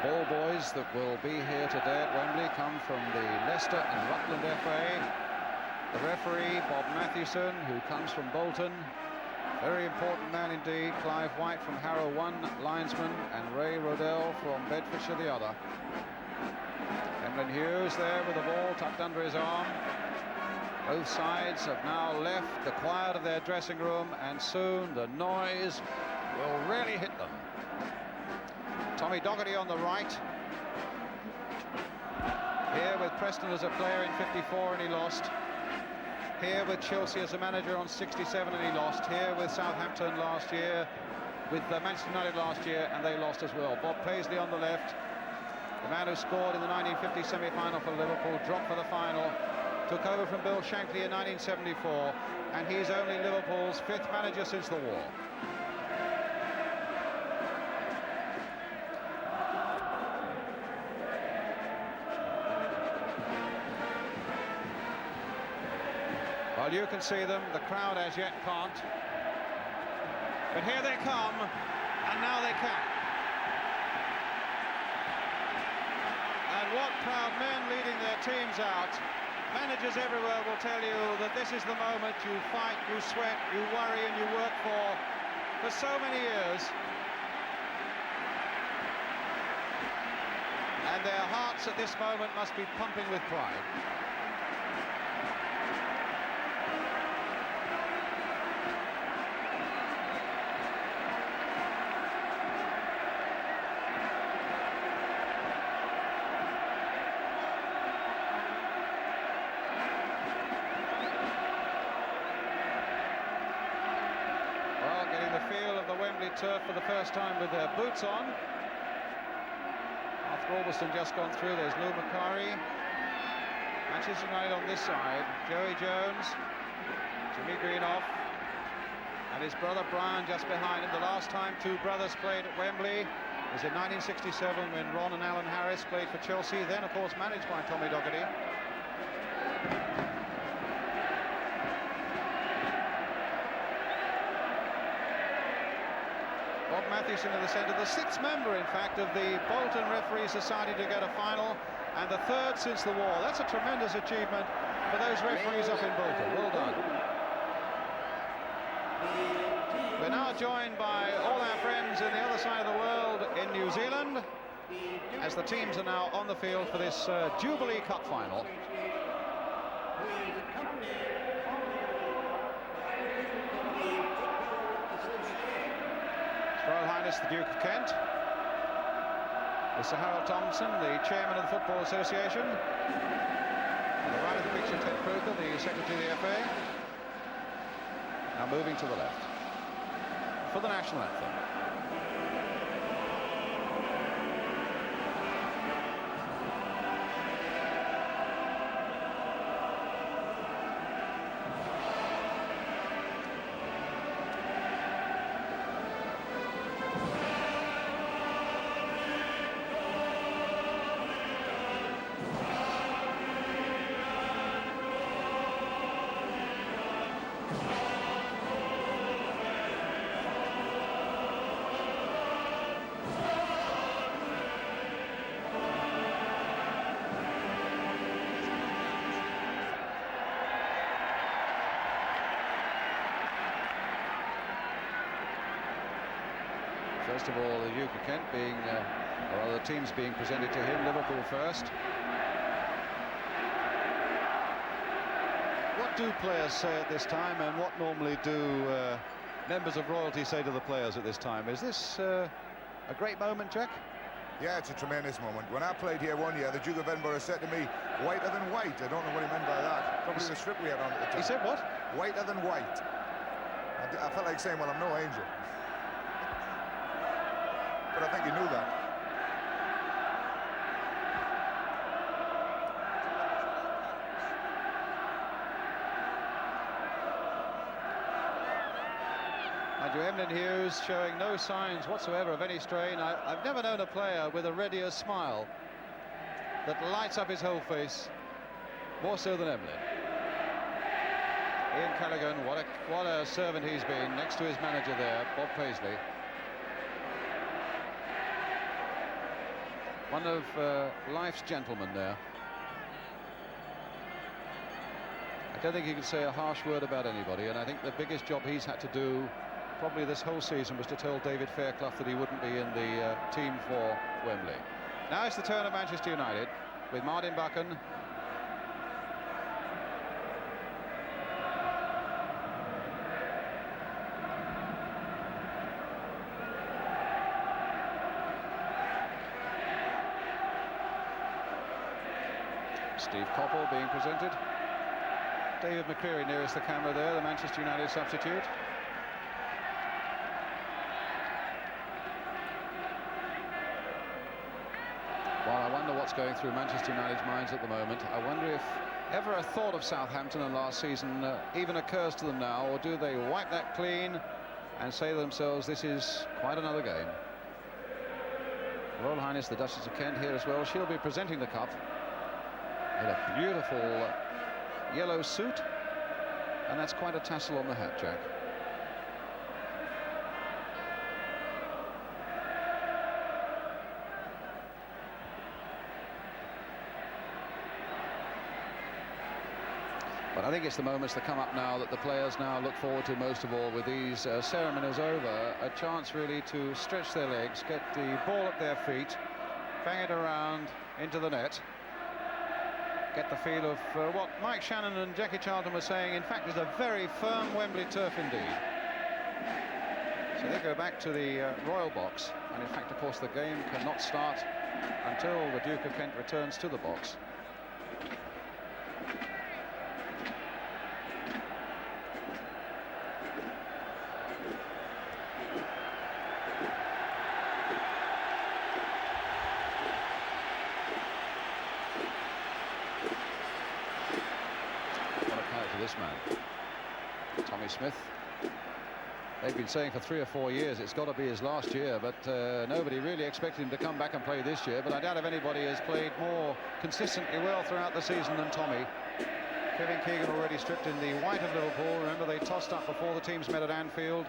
ball boys that will be here today at Wembley come from the Leicester and Rutland FA. The referee, Bob Mathewson, who comes from Bolton. Very important man indeed. Clive White from Harrow, one linesman, and Ray Rodell from Bedfordshire, the other. Emlyn Hughes there with the ball tucked under his arm. Both sides have now left the quiet of their dressing room, and soon the noise will really hit them. Tommy Docherty on the right. Here with Preston as a player in '54 and he lost. Here with Chelsea as a manager on '67 and he lost. Here with Southampton last year, with Manchester United last year, and they lost as well. Bob Paisley on the left, the man who scored in the 1950 semi-final for Liverpool, dropped for the final, took over from Bill Shankly in 1974, and he's only Liverpool's 5th manager since the war. Well, you can see them, the crowd as yet can't. But here they come, and now they can. And what proud men leading their teams out. Managers everywhere will tell you that this is the moment you fight, you sweat, you worry, and you work for so many years. And their hearts at this moment must be pumping with pride. Turf for the first time with their boots on. Arthur Albiston just gone through. There's Lou Macari. Manchester United on this side. Joey Jones, Jimmy Greenhoff, and his brother Brian just behind him. The last time two brothers played at Wembley was in 1967 when Ron and Alan Harris played for Chelsea, then of course managed by Tommy Docherty. Bob Mathewson in the centre, the 6th member, in fact, of the Bolton Referee Society to get a final, and the 3rd since the war. That's a tremendous achievement for those referees up in Bolton. Well done. We're now joined by all our friends in the other side of the world in New Zealand, as the teams are now on the field for this Jubilee Cup final. Royal Highness the Duke of Kent, Mr. Harold Thompson, the chairman of the Football Association, on the right of the picture Ted Croker, the secretary of the FA. Now moving to the left for the national anthem. First of all, the Duke of Kent being, or other teams being presented to him. Liverpool first. What do players say at this time, and what normally do members of royalty say to the players at this time? Is this a great moment, Jack? Yeah, it's a tremendous moment. When I played here one year, the Duke of Edinburgh said to me, "Whiter than white." I don't know what he meant by that. Probably the strip we had on at the time. He said what? Whiter than white. I felt like saying, well, I'm no angel. But I think he knew that. Mind you, Emlyn Hughes showing no signs whatsoever of any strain. I've never known a player with a readier smile that lights up his whole face, more so than Emlyn. Ian Callaghan, what a servant he's been next to his manager there, Bob Paisley. One of life's gentlemen there. I don't think he could say a harsh word about anybody, and I think the biggest job he's had to do probably this whole season was to tell David Fairclough that he wouldn't be in the team for Wembley. Now it's the turn of Manchester United with Martin Buchan. Steve Coppell being presented. David McCreary nearest the camera there, the Manchester United substitute. Well, I wonder what's going through Manchester United's minds at the moment. I wonder if ever a thought of Southampton and last season even occurs to them now, or do they wipe that clean and say to themselves, this is quite another game. Royal Highness the Duchess of Kent here as well. She'll be presenting the cup in a beautiful yellow suit, and that's quite a tassel on the hat, Jack. But I think it's the moments that come up now that the players now look forward to most of all, with these ceremonies over. A chance really to stretch their legs, get the ball at their feet, bang it around into the net. Get the feel of what Mike Shannon and Jackie Charlton were saying, in fact, is a very firm Wembley turf indeed. So they go back to the Royal Box, and in fact, of course, the game cannot start until the Duke of Kent returns to the box. This man, Tommy Smith. They've been saying for 3 or 4 years it's got to be his last year, but nobody really expected him to come back and play this year. But I doubt if anybody has played more consistently well throughout the season than Tommy. Kevin Keegan already stripped in the white of Liverpool. Remember, they tossed up before the teams met at Anfield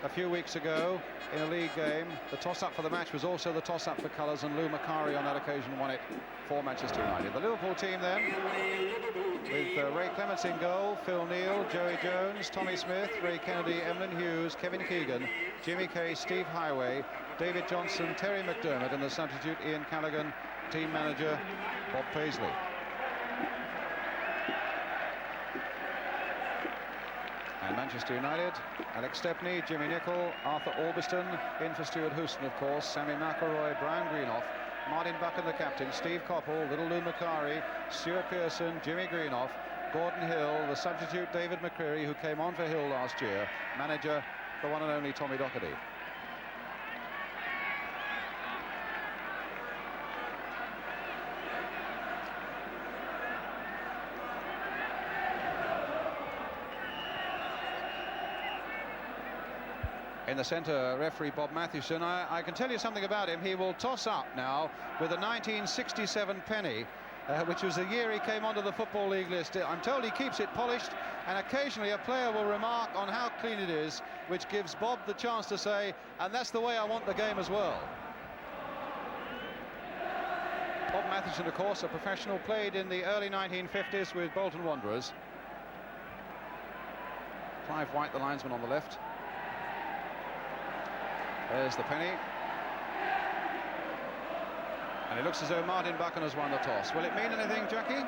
a few weeks ago in a league game. The toss-up for the match was also the toss-up for colours, and Lou Macari on that occasion won it for Manchester United. The Liverpool team then, with Ray Clements in goal, Phil Neal, Joey Jones, Tommy Smith, Ray Kennedy, Emlyn Hughes, Kevin Keegan, Jimmy Kay, Steve Highway, David Johnson, Terry McDermott, and the substitute Ian Callaghan, team manager Bob Paisley. And Manchester United, Alex Stepney, Jimmy Nicholl, Arthur Albiston, in for Stuart Houston, of course, Sammy McElroy, Brian Greenhoff, Martin Buchan, the captain, Steve Coppell, little Lou Macari, Stuart Pearson, Jimmy Greenhoff, Gordon Hill, the substitute David McCreary, who came on for Hill last year, manager, the one and only Tommy Docherty. In the centre, referee Bob Mathewson. I can tell you something about him. He will toss up now with a 1967 penny, which was the year he came onto the Football League list. I'm told he keeps it polished, and occasionally a player will remark on how clean it is, which gives Bob the chance to say, and that's the way I want the game as well. Bob Mathewson, of course, a professional, played in the early 1950s with Bolton Wanderers. Clive White, the linesman, on the left. There's the penny. And it looks as though Martin Buchan has won the toss. Will it mean anything, Jackie?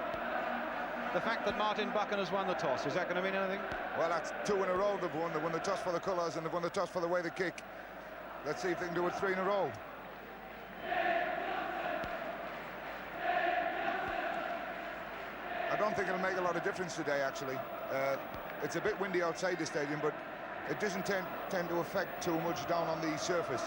The fact that Martin Buchan has won the toss, is that going to mean anything? Well, that's 2 in a row they've won. They won the toss for the colours and they've won the toss for the way they kick. Let's see if they can do it 3 in a row. I don't think it'll make a lot of difference today, actually. It's a bit windy outside the stadium, but it doesn't tend to affect too much down on the surface.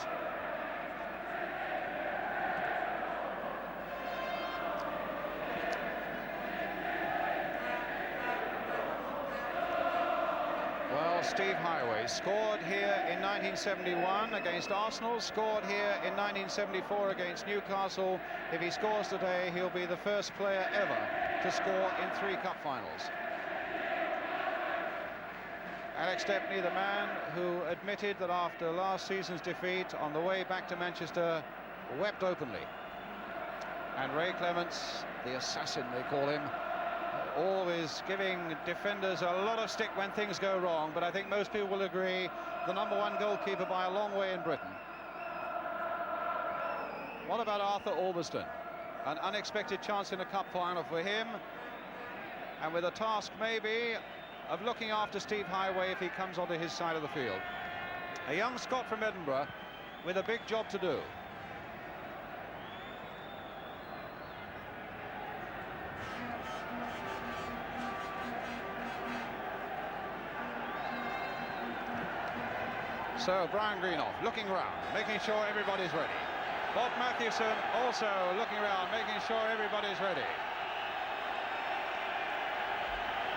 Well, Steve Highway scored here in 1971 against Arsenal, scored here in 1974 against Newcastle. If he scores today, he'll be the first player ever to score in 3 cup finals. Alex Stepney, the man who admitted that after last season's defeat on the way back to Manchester, wept openly. And Ray Clements, the assassin they call him, always giving defenders a lot of stick when things go wrong, but I think most people will agree the #1 goalkeeper by a long way in Britain. What about Arthur Albiston? An unexpected chance in a cup final for him, and with a task maybe of looking after Steve Highway if he comes onto his side of the field. A young Scot from Edinburgh with a big job to do. So Brian Greenhoff looking around, making sure everybody's ready. Bob Matthewson also looking around, making sure everybody's ready.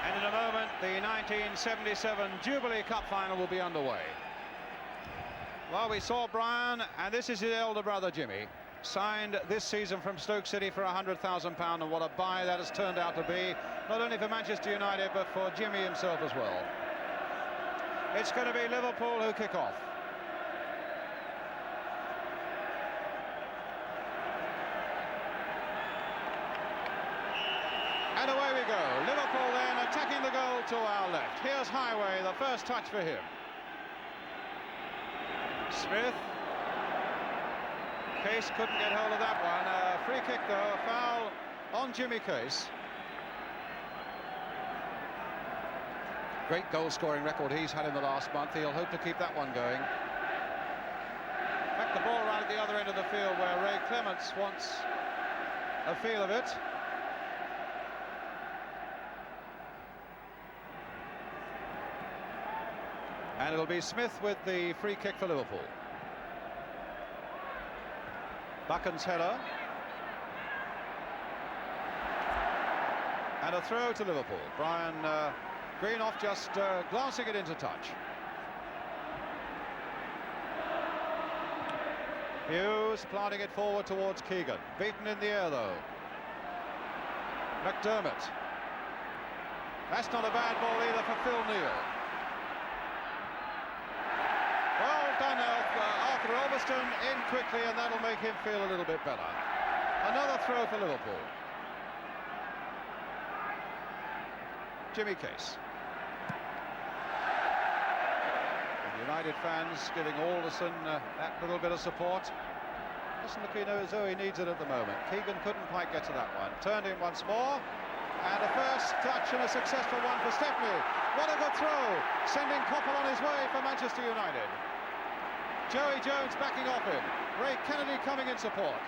And in a moment, the 1977 Jubilee Cup final will be underway. Well, we saw Brian, and this is his elder brother Jimmy, signed this season from Stoke City for £100,000, and what a buy that has turned out to be, not only for Manchester United, but for Jimmy himself as well. It's going to be Liverpool who kick off. And away we go. Liverpool then attacking the goal to our left. Here's Highway, the first touch for him. Smith. Case couldn't get hold of that one. A free kick though, a foul on Jimmy Case. Great goal-scoring record he's had in the last month. He'll hope to keep that one going. In fact, the ball right at the other end of the field where Ray Clements wants a feel of it. And it'll be Smith with the free kick for Liverpool. Buchan's header. And a throw to Liverpool. Brian Greenhoff just glancing it into touch. Hughes planting it forward towards Keegan. Beaten in the air though. McDermott. That's not a bad ball either for Phil Neal. Well done, Arthur Albiston in quickly, and that'll make him feel a little bit better. Another throw for Liverpool. Jimmy Case. United fans giving Alderson that little bit of support. Doesn't look as though he needs it at the moment. Keegan couldn't quite get to that one. Turned in once more. And a first touch and a successful one for Stepney. What a good throw. Sending Coppell on his way for Manchester United. Joey Jones backing off him. Ray Kennedy coming in support.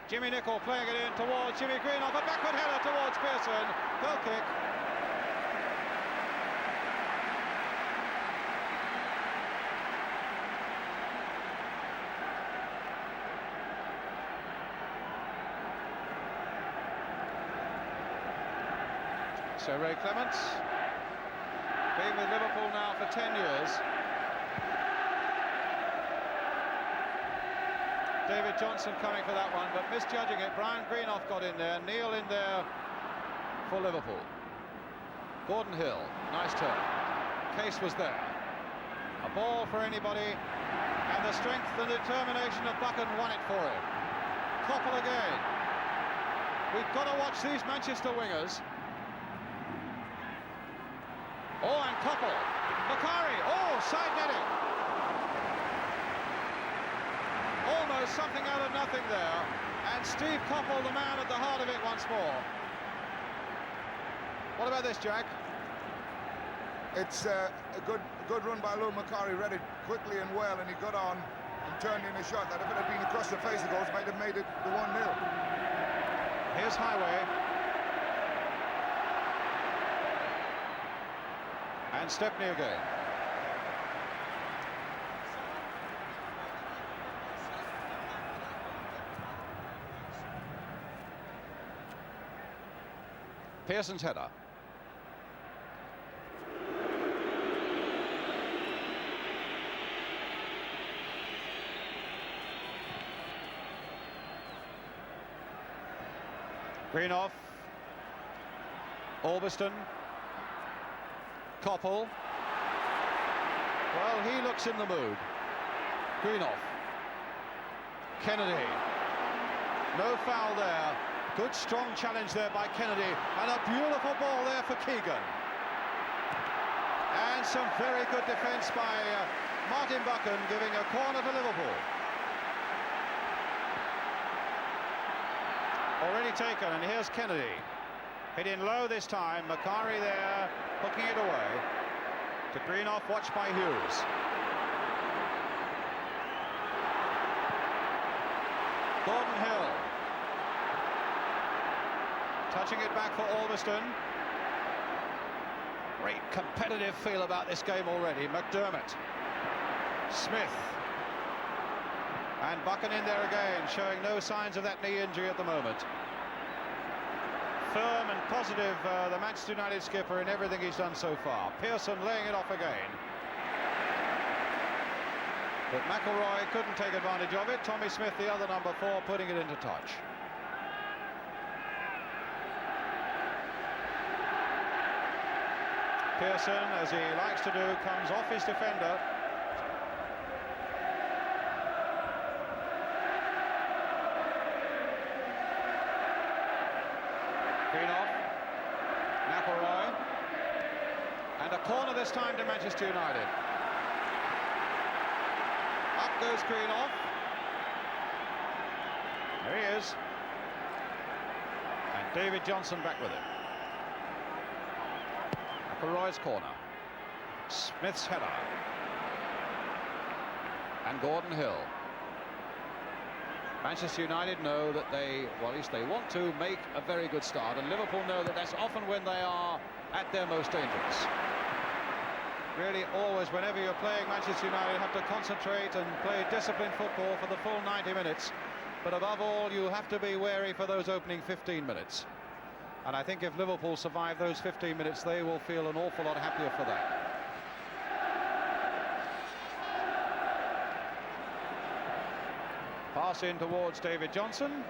Jimmy Nicholl playing it in towards Jimmy Greenhoff. A backward header towards Pearson. Goal kick. So Ray Clements, been with Liverpool now for 10 years. David Johnson coming for that one, but misjudging it. Brian Greenhoff got in there, Neil in there for Liverpool. Gordon Hill, nice turn. Case was there. A ball for anybody, and the strength and determination of Buchan won it for him. Coppell again. We've got to watch these Manchester wingers. Oh, and Coppell. Macari. Oh, side netting. Almost something out of nothing there. And Steve Coppell, the man at the heart of it once more. What about this, Jack? It's a good run by Lou Macari. Read it quickly and well, and he got on and turned in a shot that if it had been across the face of goals might have made it the 1-0. Here's Highway. And Stepney again. Pearson's header. Greenhoff. Albiston. Coppell. Well, he looks in the mood. Greenhoff. Kennedy. No foul there. Good strong challenge there by Kennedy, and a beautiful ball there for Keegan. And some very good defence by Martin Buchan, giving a corner to Liverpool. Already taken, and here's Kennedy. Hitting low this time. Macari there, hooking it away to Greenhoff, watched by Hughes. Gordon Hill. Touching it back for Alveston. Great competitive feel about this game already. McDermott. Smith. And Buchan in there again, showing no signs of that knee injury at the moment. Firm and positive, the Manchester United skipper, in everything he's done so far. Pearson laying it off again. But McElroy couldn't take advantage of it. Tommy Smith, the other number 4, putting it into touch. Pearson, as he likes to do, comes off his defender. Greenhoff, McElroy, and a corner this time to Manchester United. Up goes Greenhoff. There he is. And David Johnson back with him. McElroy's corner. Smith's header. And Gordon Hill. Manchester United know that they, well, at least they want to make a very good start, and Liverpool know that that's often when they are at their most dangerous. Really, always, whenever you're playing Manchester United, you have to concentrate and play disciplined football for the full 90 minutes. But above all, you have to be wary for those opening 15 minutes. And I think if Liverpool survive those 15 minutes, they will feel an awful lot happier for that. Pass in towards David Johnson.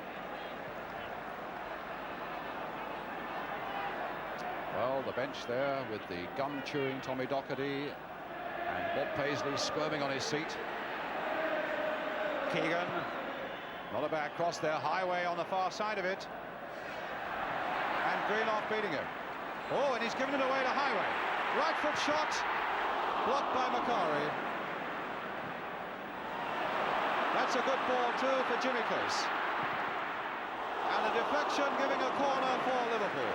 Well, the bench there with the gum-chewing Tommy Docherty and Bob Paisley squirming on his seat. Keegan, not a bad cross there, Highway on the far side of it. And Greenhoff beating him. Oh, and he's given it away to Highway. Right foot shot, blocked by Macari. That's a good ball too for Jimmy Case. And a deflection giving a corner for Liverpool.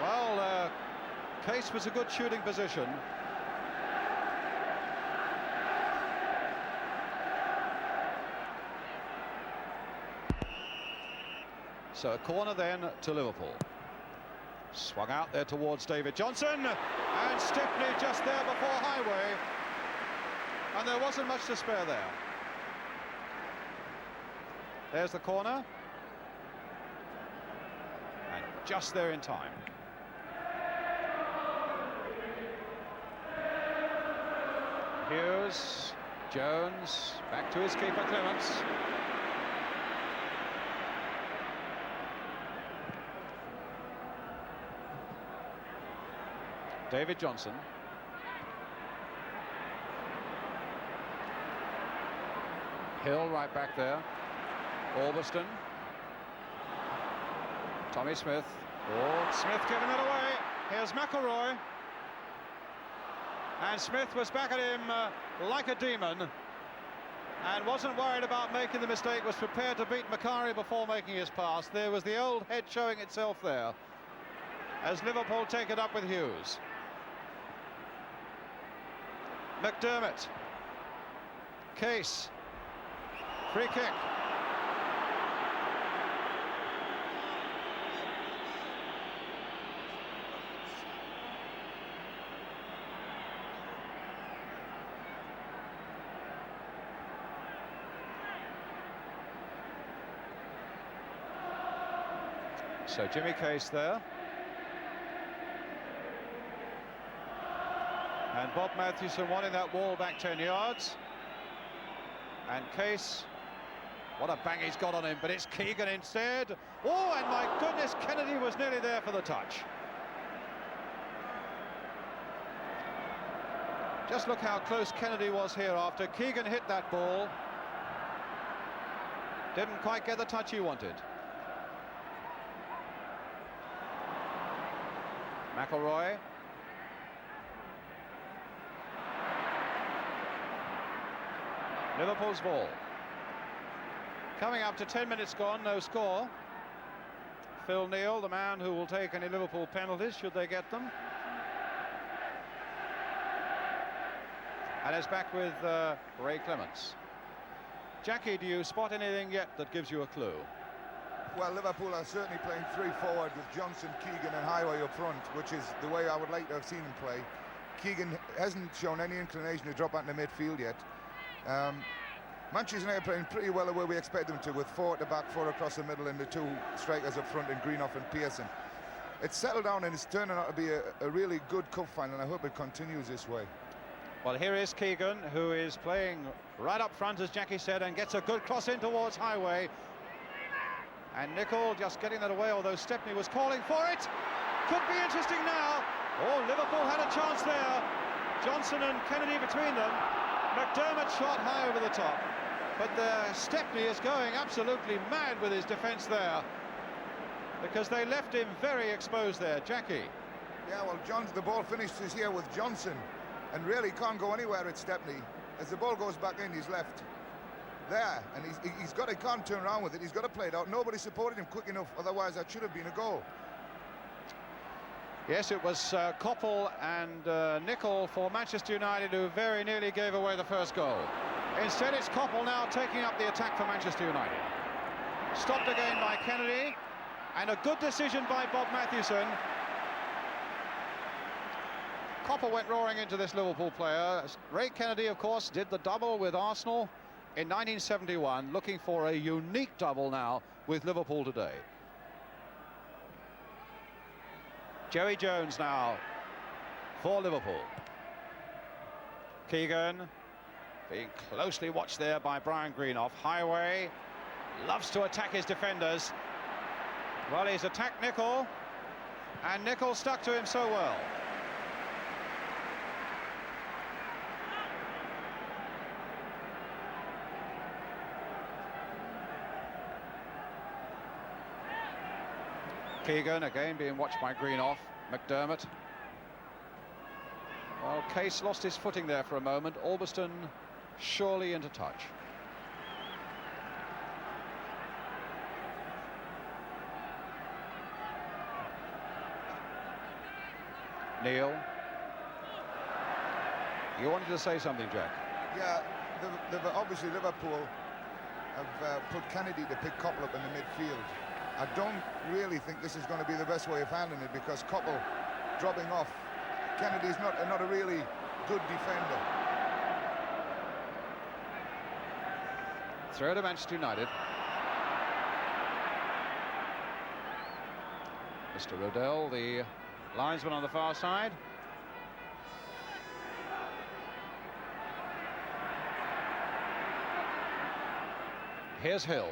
Well, Case was a good shooting position. So a corner then to Liverpool. Swung out there towards David Johnson, and Stepney just there before Highway, and there wasn't much to spare there. There's the corner, and just there in time. Hughes, Jones, back to his keeper Clements. David Johnson. Hill right back there. Alveston. Tommy Smith. Oh, Smith giving it away. Here's McElroy. And Smith was back at him like a demon. And wasn't worried about making the mistake, was prepared to beat Macari before making his pass. There was the old head showing itself there, as Liverpool take it up with Hughes. McDermott. Case. Free kick. So Jimmy Case there. And Bob Mathewson wanting that wall back 10 yards. And Case, what a bang he's got on him, but it's Keegan instead. Oh, and my goodness, Kennedy was nearly there for the touch. Just look how close Kennedy was here after Keegan hit that ball. Didn't quite get the touch he wanted. McElroy. Liverpool's ball. Coming up to 10 minutes gone, no score. Phil Neal, the man who will take any Liverpool penalties should they get them. And it's back with Ray Clements. Jackie, do you spot anything yet that gives you a clue? Well, Liverpool are certainly playing 3 forward with Johnson, Keegan and Highway up front, which is the way I would like to have seen him play. Keegan hasn't shown any inclination to drop out in the midfield yet. Manchester United playing pretty well the way we expect them to, with 4 at the back, 4 across the middle, and the 2 strikers up front in Greenhoff and Pearson. It's settled down and it's turning out to be a really good cup final, and I hope it continues this way. Well, here is Keegan, who is playing right up front, as Jackie said, and gets a good cross in towards Highway. And Nicol just getting that away, although Stepney was calling for it. Could be interesting now. Oh, Liverpool had a chance there. Johnson and Kennedy between them. McDermott shot high over the top. But Stepney is going absolutely mad with his defence there, because they left him very exposed there. Jackie. Yeah, well, the ball finishes here with Johnson, and really can't go anywhere at Stepney. As the ball goes back in, he's left there, and he can't turn around with it. He's got to play it out. Nobody supported him quick enough, otherwise that should have been a goal. Yes, it was Koppel and Nicol for Manchester United who very nearly gave away the first goal. Instead, it's Koppel now taking up the attack for Manchester United. Stopped again by Kennedy, and a good decision by Bob Matthewson. Koppel went roaring into this Liverpool player. Ray Kennedy, of course, did the double with Arsenal in 1971, looking for a unique double now with Liverpool today. Joey Jones now for Liverpool. Keegan being closely watched there by Brian Greenhoff. Highway loves to attack his defenders. Well, he's attacked Nicol, and Nicol stuck to him so well. Keegan again being watched by Greenhoff. McDermott. Well, Case lost his footing there for a moment. Albiston surely into touch. Neil. You wanted to say something, Jack? Yeah, obviously Liverpool have put Kennedy to pick Koppel up in the midfield. I don't really think this is going to be the best way of handling it, because Koppel dropping off. Kennedy's not a really good defender. Throw to Manchester United. Mr. Rodell, the linesman on the far side. Here's Hill.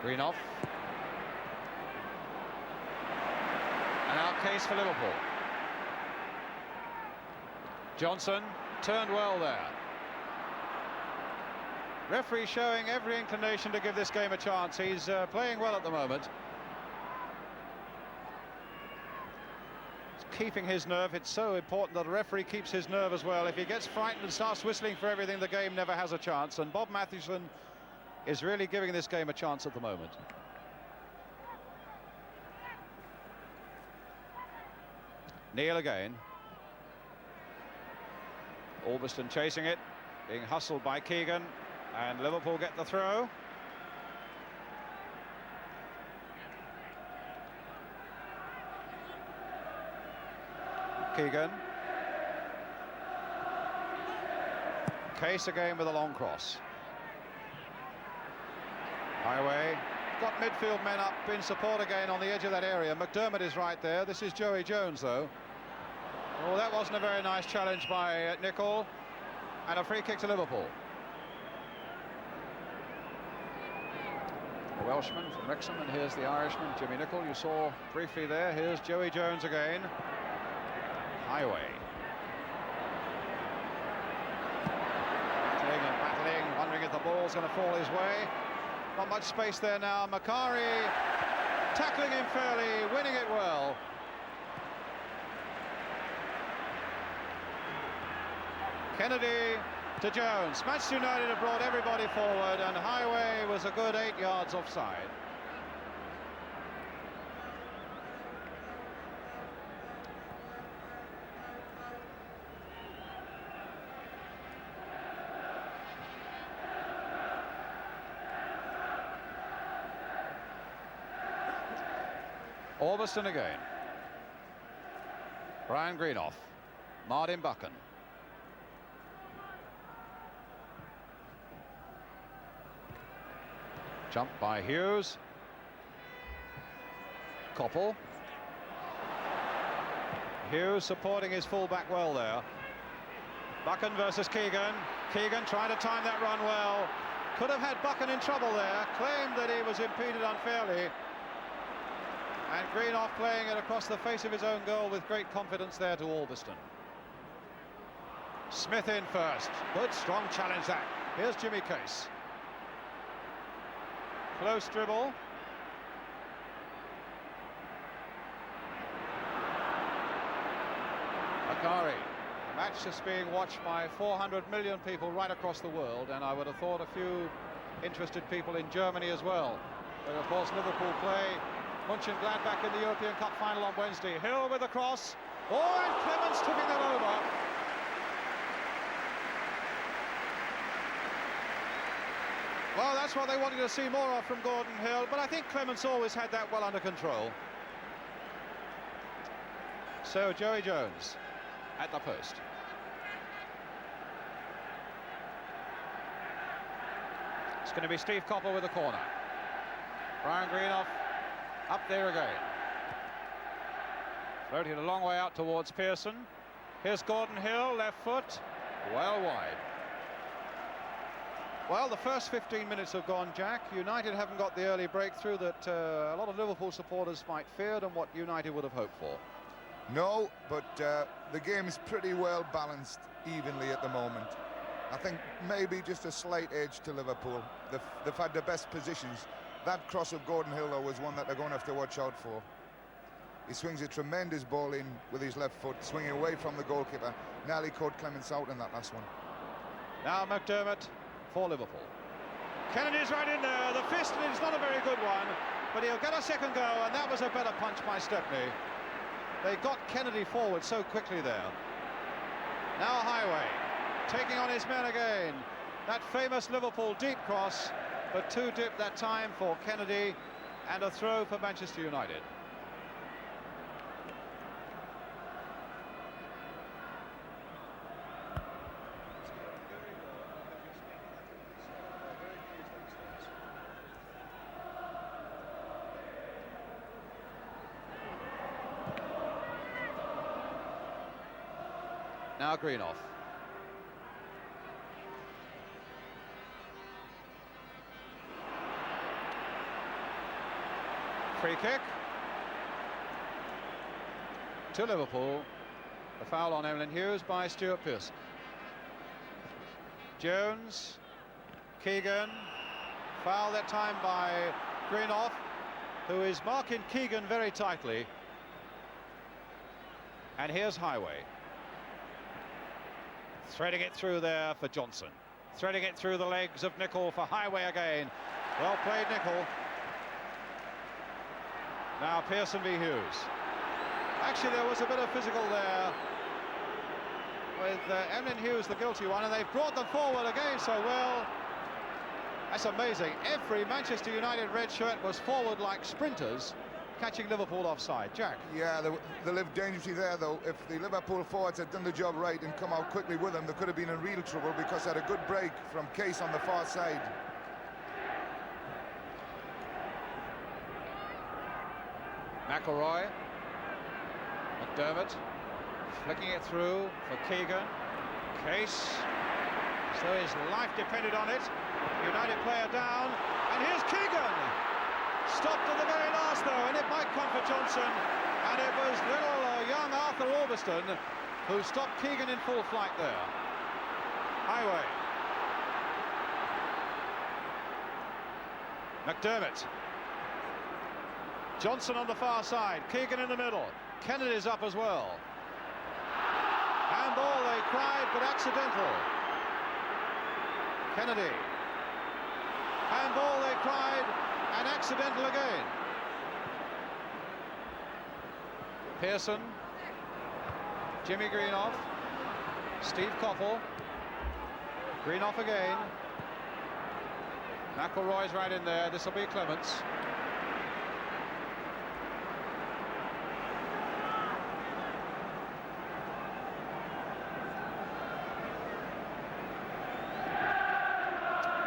Greenhoff. And now Case for Liverpool. Johnson turned well there. Referee showing every inclination to give this game a chance. He's playing well at the moment. He's keeping his nerve. It's so important that a referee keeps his nerve as well. If he gets frightened and starts whistling for everything, the game never has a chance. And Bob Matthewson is really giving this game a chance at the moment. Neil again. Albiston chasing it, being hustled by Keegan, and Liverpool get the throw. Keegan. Case again with a long cross. Highway. Got midfield men up in support again on the edge of that area. McDermott is right there. This is Joey Jones, though. Oh, that wasn't a very nice challenge by Nicol, and a free kick to Liverpool. the Welshman from Wrexham, and here's the Irishman, Jimmy Nicholl, you saw briefly there. Here's Joey Jones again. Highway. Battling and battling, wondering if the ball's going to fall his way. Not much space there now. Macari tackling him fairly, winning it well. Kennedy to Jones. Manchester United have brought everybody forward, and Highway was a good 8 yards offside. Orbiston again. Brian Greenhoff. Martin Buchan. Jump by Hughes. Koppel. Hughes supporting his fullback well there. Buchan versus Keegan. Keegan trying to time that run well. Could have had Buchan in trouble there. Claimed that he was impeded unfairly. And Greenhoff playing it across the face of his own goal with great confidence there to Orbiston. Smith in first. Good strong challenge that. Here's Jimmy Case. Close dribble. Macari. The match is being watched by 400 million people right across the world, and I would have thought a few interested people in Germany as well. But of course Liverpool play Mönchengladbach in the European Cup final on Wednesday. Hill with a cross. Oh, and Clements tipping them over. Well, that's what they wanted to see more of from Gordon Hill, but I think Clements always had that well under control. So Joey Jones at the post. It's going to be Steve Koppel with the corner. Brian Greenhoff up there again. Floating a long way out towards Pearson. Here's Gordon Hill, left foot, well wide. Well, the first 15 minutes have gone, Jack. United haven't got the early breakthrough that a lot of Liverpool supporters might feared and what United would have hoped for. No, but the game is pretty well balanced evenly at the moment. I think maybe just a slight edge to Liverpool. They've had the best positions. That cross of Gordon Hill, though, was one that they're going to have to watch out for. He swings a tremendous ball in with his left foot, swinging away from the goalkeeper. Nearly caught Clements out in that last one. Now McDermott for Liverpool. Kennedy's right in there. The fist is not a very good one, but he'll get a second go, and that was a better punch by Stepney. They got Kennedy forward so quickly there. Now Highway taking on his men again. That famous Liverpool deep cross, but too deep that time for Kennedy, and a throw for Manchester United. Now Greenhoff. Free kick to Liverpool. The foul on Emlyn Hughes by Stuart Pearson. Jones, Keegan, foul that time by Greenhoff, who is marking Keegan very tightly. And here's Highway. Threading it through there for Johnson. Threading it through the legs of Nicholl for Highway again. Well played, Nicholl. Now Pearson v Hughes. Actually, there was a bit of physical there with Emlyn Hughes, the guilty one, and they've brought them forward again so well. That's amazing. Every Manchester United red shirt was forward like sprinters, catching Liverpool offside. Jack? Yeah, they lived dangerously there, though. If the Liverpool forwards had done the job right and come out quickly with them, they could have been in real trouble, because they had a good break from Case on the far side. McElroy. McDermott flicking it through for Keegan. Case, as though his life depended on it. United player down, and here's Keegan. stopped at the very last, though, and it might come for Johnson. And it was little young Arthur Orbiston who stopped Keegan in full flight there. Highway. McDermott. Johnson on the far side. Keegan in the middle. Kennedy's up as well. Handball, they cried, but accidental. Kennedy. Handball, they cried, and accidental again. Pearson. Jimmy Greenhoff. Steve Coppell. Greenhoff again. McElroy's right in there. This will be Clements.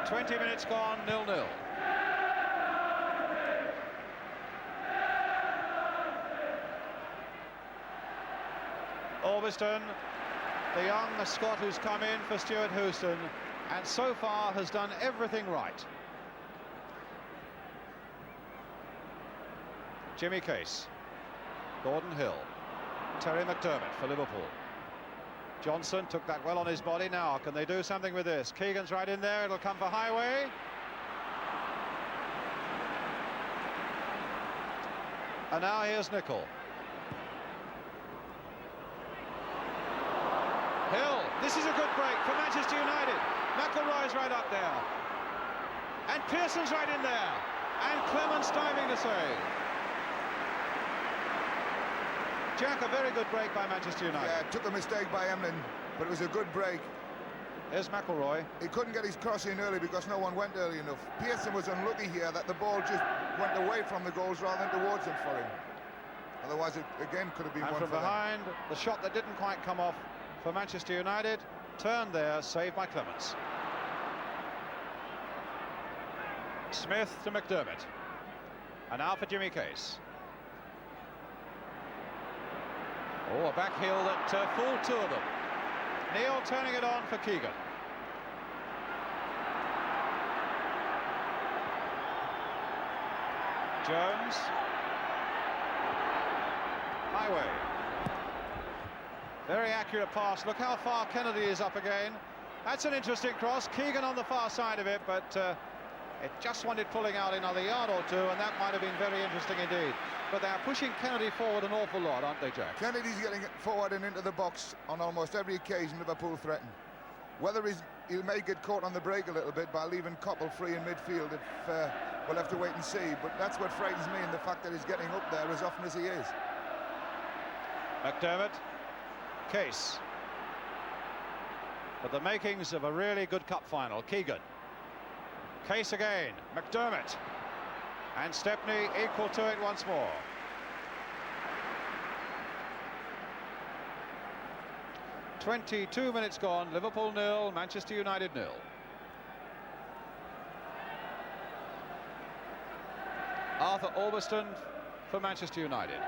"20 minutes gone, 0-0. Orbiston, the young Scot who's come in for Stuart Pearson, and so far has done everything right. Jimmy Case, Gordon Hill, Terry McDermott for Liverpool. Johnson took that well on his body. Now can they do something with this? Keegan's right in there. It'll come for Highway. And now here's Nicol. Hill, this is a good break for Manchester United. McElroy's right up there. And Pearson's right in there. And Clements diving to save. Jack, a very good break by Manchester United. Yeah, took a mistake by Emlyn, but it was a good break. There's McElroy. He couldn't get his cross in early because no one went early enough. Pearson was unlucky here that the ball just went away from the goals rather than towards them for him. Otherwise, it again could have been and one from for behind, them. the shot that didn't quite come off for Manchester United, turned there, saved by Clements. Smith to McDermott. And now for Jimmy Case. Oh, a back heel that fooled two of them. Neil turning it on for Keegan. Jones. Highway. Very accurate pass. Look how far Kennedy is up again. That's an interesting cross. Keegan on the far side of it, but it just wanted pulling out another yard or two, and that might have been very interesting indeed. But they're pushing Kennedy forward an awful lot, aren't they, Jack? Kennedy's getting it forward and into the box on almost every occasion Liverpool threaten. Whether he may get caught on the break a little bit by leaving Coppell free in midfield, we'll have to wait and see. But that's what frightens me, in the fact that he's getting up there as often as he is. McDermott. Case. But the makings of a really good cup final. Keegan. Case again. McDermott. And Stepney equal to it once more. "22 minutes gone. Liverpool 0, Manchester United 0. Arthur Orbiston for Manchester United.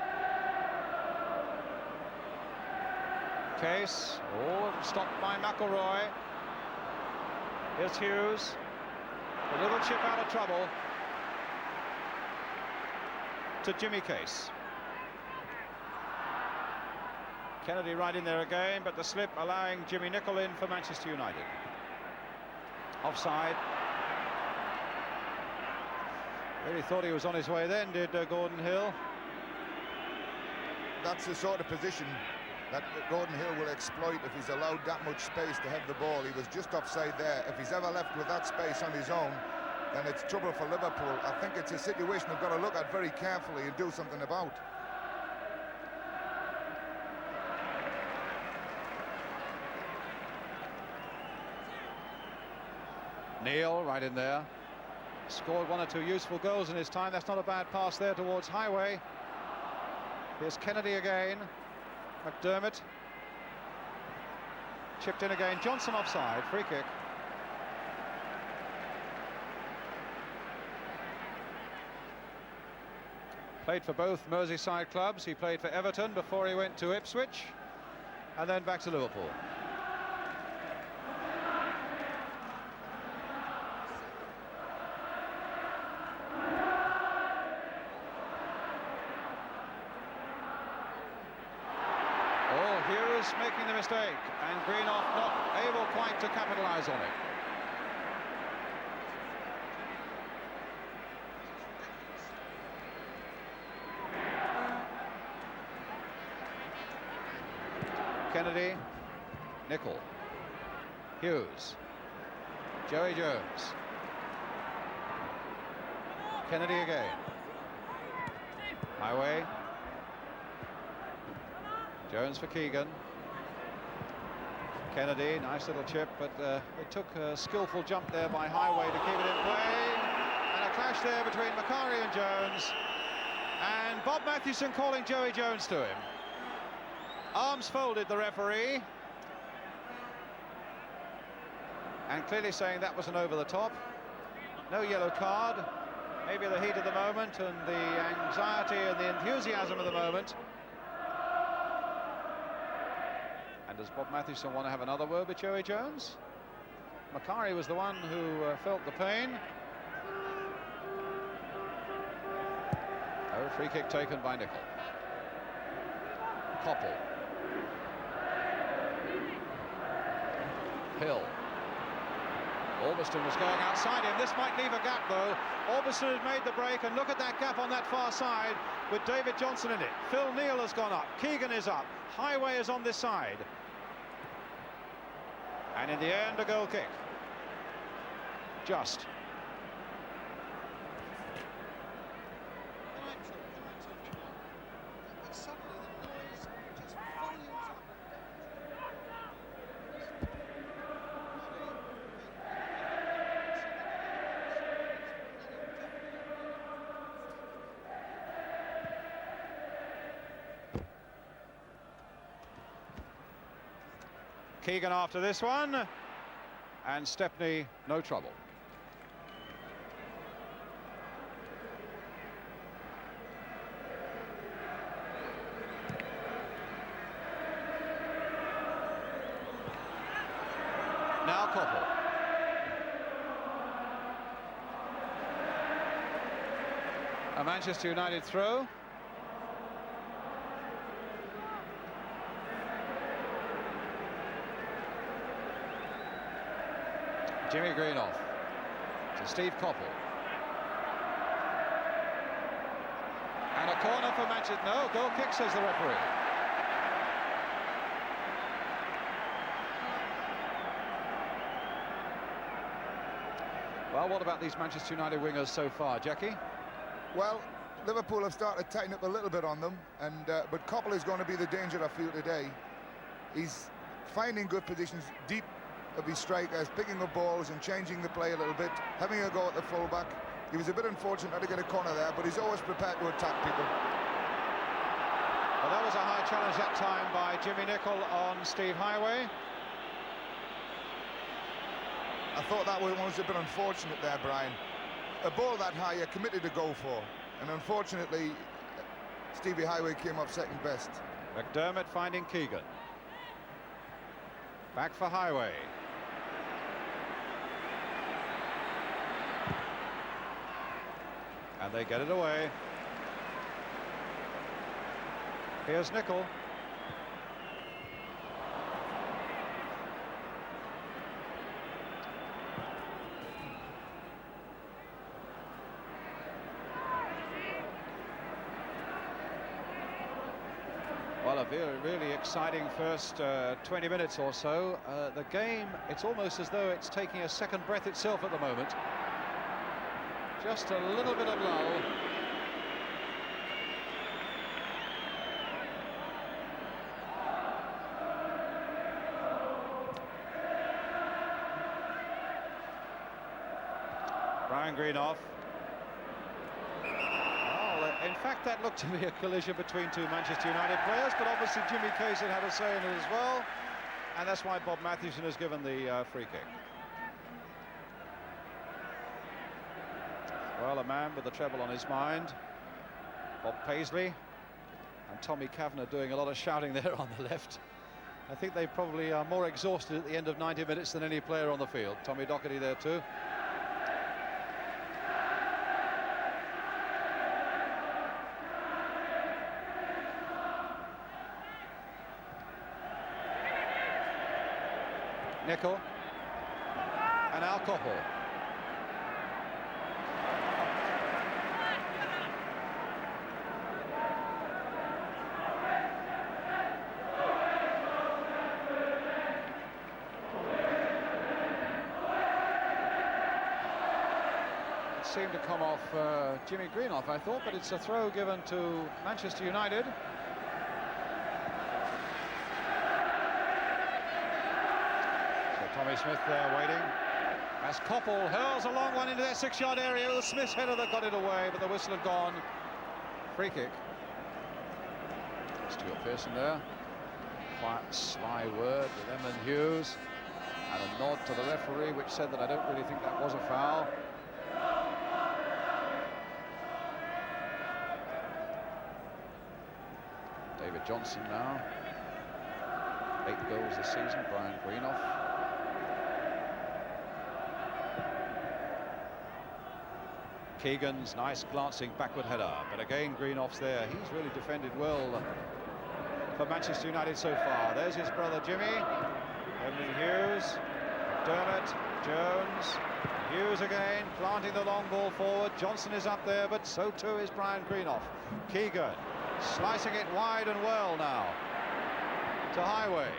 Case. Oh, stopped by McElroy. Here's Hughes. A little chip out of trouble to Jimmy Case. Kennedy right in there again, but the slip allowing Jimmy Nicol in for Manchester United. Offside. Really thought he was on his way then, did Gordon Hill. That's the sort of position that Gordon Hill will exploit if he's allowed that much space to have the ball. He was just offside there. If he's ever left with that space on his own, then it's trouble for Liverpool. I think it's a situation they've got to look at very carefully and do something about. Neil right in there. Scored one or two useful goals in his time. That's not a bad pass there towards Highway. Here's Kennedy again. McDermott. Chipped in again. Johnson offside. Free kick. Played for both Merseyside clubs. He played for Everton before he went to Ipswich, and then back to Liverpool. was making the mistake, and Greenhoff not able quite to capitalise on it. Kennedy, Nicol, Hughes, Joey Jones, Kennedy again, Highway, Jones for Keegan, Kennedy, nice little chip, but it took a skillful jump there by Highway to keep it in play, and a clash there between Macari and Jones, and Bob Mathewson calling Joey Jones to him. Arms folded, the referee, and clearly saying that was an over the top. No yellow card, maybe the heat of the moment and the anxiety and the enthusiasm of the moment. And does Bob Mathewson want to have another word with Joey Jones? Macari was the one who felt the pain. Oh, free kick taken by Nicol. Koppel. Hill. Orbiston was going outside him. This might leave a gap, though. Orbiston had made the break, and look at that gap on that far side with David Johnson in it. Phil Neal has gone up. Keegan is up. Highway is on this side. And in the end, a goal kick. Just. Keegan after this one, and Stepney no trouble. Now Koppel. A Manchester United throw. Jimmy Greenhoff to Steve Koppel. And a corner for Manchester. No, goal kick, says the referee. Well, what about these Manchester United wingers so far, Jackie? Well, Liverpool have started to tighten up a little bit on them, and but Koppel is going to be the danger I feel today. He's finding good positions deep of his strikers, picking up balls and changing the play a little bit, having a go at the fullback. He was a bit unfortunate not to get a corner there, but he's always prepared to attack people. Well, that was a high challenge that time by Jimmy Nicol on Steve Highway. I thought that was a bit unfortunate there, Brian. A ball that high, you're committed to go for, and unfortunately, Stevie Highway came up second best. McDermott finding Keegan. Back for Highway. And they get it away. Here's Nicol. Well, a really exciting first 20 minutes or so. The game, it's almost as though it's taking a second breath itself at the moment. Just a little bit of lull. Brian Greenhoff. Well, in fact, that looked to be a collision between two Manchester United players, but obviously Jimmy Case had a say in it as well, and that's why Bob Mathewson has given the free kick. Well, a man with the treble on his mind, Bob Paisley, and Tommy Kavanagh doing a lot of shouting there on the left. I think they probably are more exhausted at the end of 90 minutes than any player on the field. Tommy Docherty there too. Nicol and Al Coppell. Seemed to come off Jimmy Greenhoff, I thought, but it's a throw given to Manchester United. So Tommy Smith there waiting as Coppell hurls a long one into their 6-yard area. It was Smith's header that got it away, but the whistle had gone. Free kick. Stuart Pearson there. Quite sly word with Emlyn Hughes and a nod to the referee, which said that I don't really think that was a foul. David Johnson now, 8 goals this season. Brian Greenhoff. Keegan's nice glancing backward header, but again Greenhoff's there. He's really defended well for Manchester United so far. There's his brother Jimmy, Emlyn Hughes, Dermot, Jones, Hughes again, planting the long ball forward. Johnson is up there, but so too is Brian Greenhoff. Keegan slicing it wide and well now to Highway.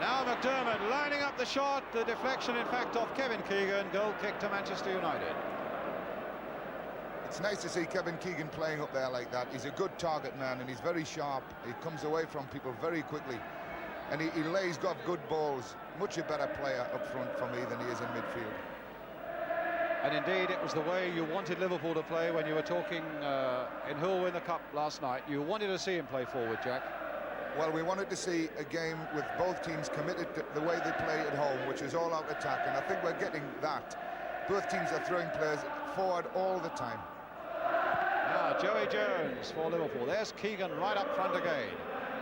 Now McDermott lining up the shot. The deflection, in fact, of Kevin Keegan. Goal kick to Manchester United. It's nice to see Kevin Keegan playing up there like that. He's a good target man and he's very sharp. He comes away from people very quickly and he lays got good balls. Much a better player up front for me than he is in midfield. And indeed, it was the way you wanted Liverpool to play when you were talking in who will win the Cup last night. You wanted to see him play forward, Jack. Well, we wanted to see a game with both teams committed to the way they play at home, which is all-out attack, and I think we're getting that. Both teams are throwing players forward all the time. Now, Joey Jones for Liverpool. There's Keegan right up front again.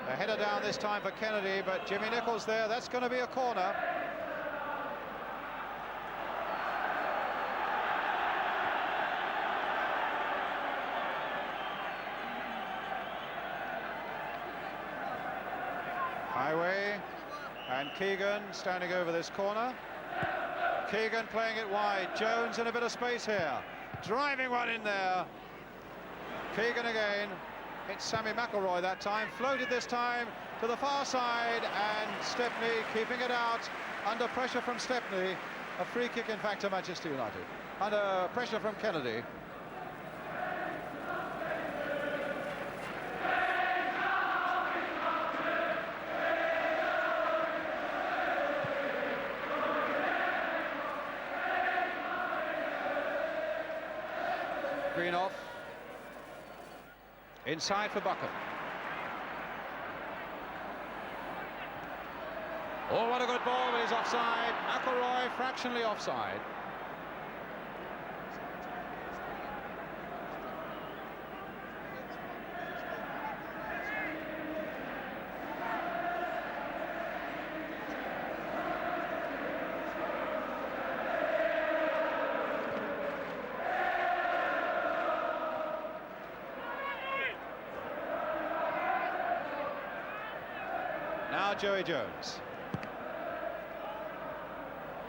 A header down this time for Kennedy, but Jimmy Nicol's there. That's going to be a corner. Highway and Keegan standing over this corner. Keegan playing it wide. Jones in a bit of space here. Driving one in there. Keegan again. It's Sammy McElroy that time. Floated this time to the far side, and Stepney keeping it out under pressure from Stepney. A free kick, in fact, to Manchester United. Under pressure from Kennedy. Greenhoff inside for Buckham. Oh, what a good ball, but he's offside. McElroy fractionally offside. Now Joey Jones.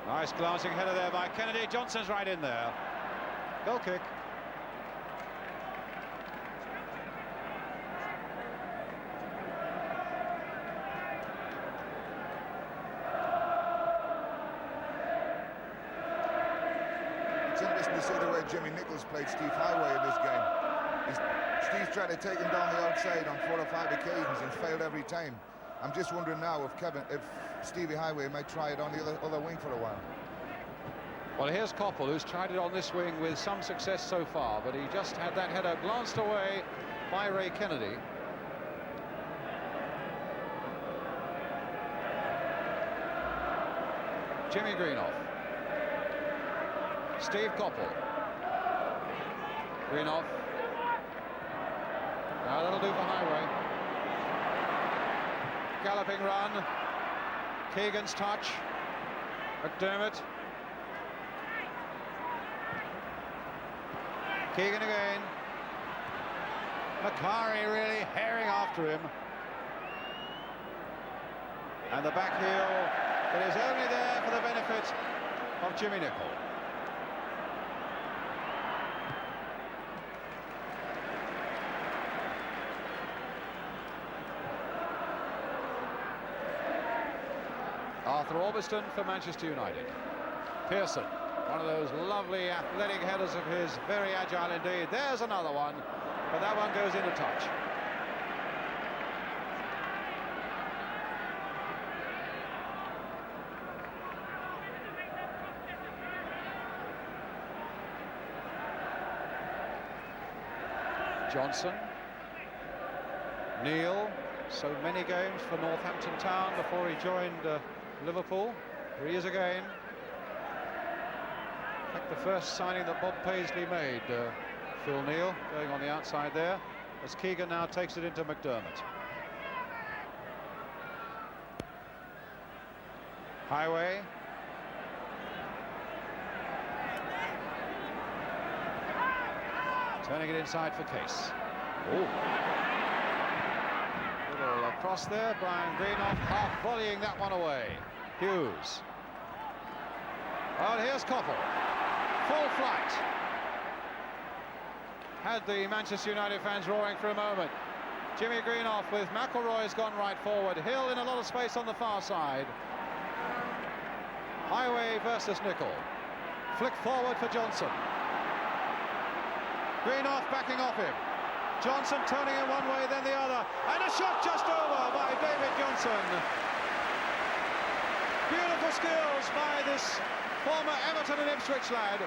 Nice glancing header there by Kennedy. Johnson's right in there. Goal kick. It's interesting to see the way Jimmy Nichols played Steve Highway in this game. Steve's tried to take him down the outside on 4 or 5 occasions and failed every time. I'm just wondering now if Stevie Highway might try it on the other wing for a while. Well, here's Coppell, who's tried it on this wing with some success so far, but he just had that header glanced away by Ray Kennedy. Jimmy Greenhoff. Steve Coppell. Greenhoff. Now that'll do for Highway. Galloping run. Keegan's touch. McDermott. Keegan again. Macari really herring after him. And the back heel but is only there for the benefit of Jimmy Nicholl. Arthur Orbiston for Manchester United. Pearson, one of those lovely athletic headers of his, very agile indeed. There's another one, but that one goes into touch. Johnson, Neil, so many games for Northampton Town before he joined Liverpool. Here he is again. In fact, the first signing that Bob Paisley made, Phil Neal, going on the outside there, as Keegan now takes it into McDermott. Highway. Turning it inside for Case. Ooh. Little across there, Brian Greenhoff half volleying that one away. Hughes. Well, here's Koppel. Full flight. Had the Manchester United fans roaring for a moment. Jimmy Greenhoff with McElroy's gone right forward. Hill in a lot of space on the far side. Highway versus Nicholl. Flick forward for Johnson. Greenhoff backing off him. Johnson turning in one way, then the other. And a shot just over by David Johnson. Beautiful skills by this former Everton and Ipswich lad.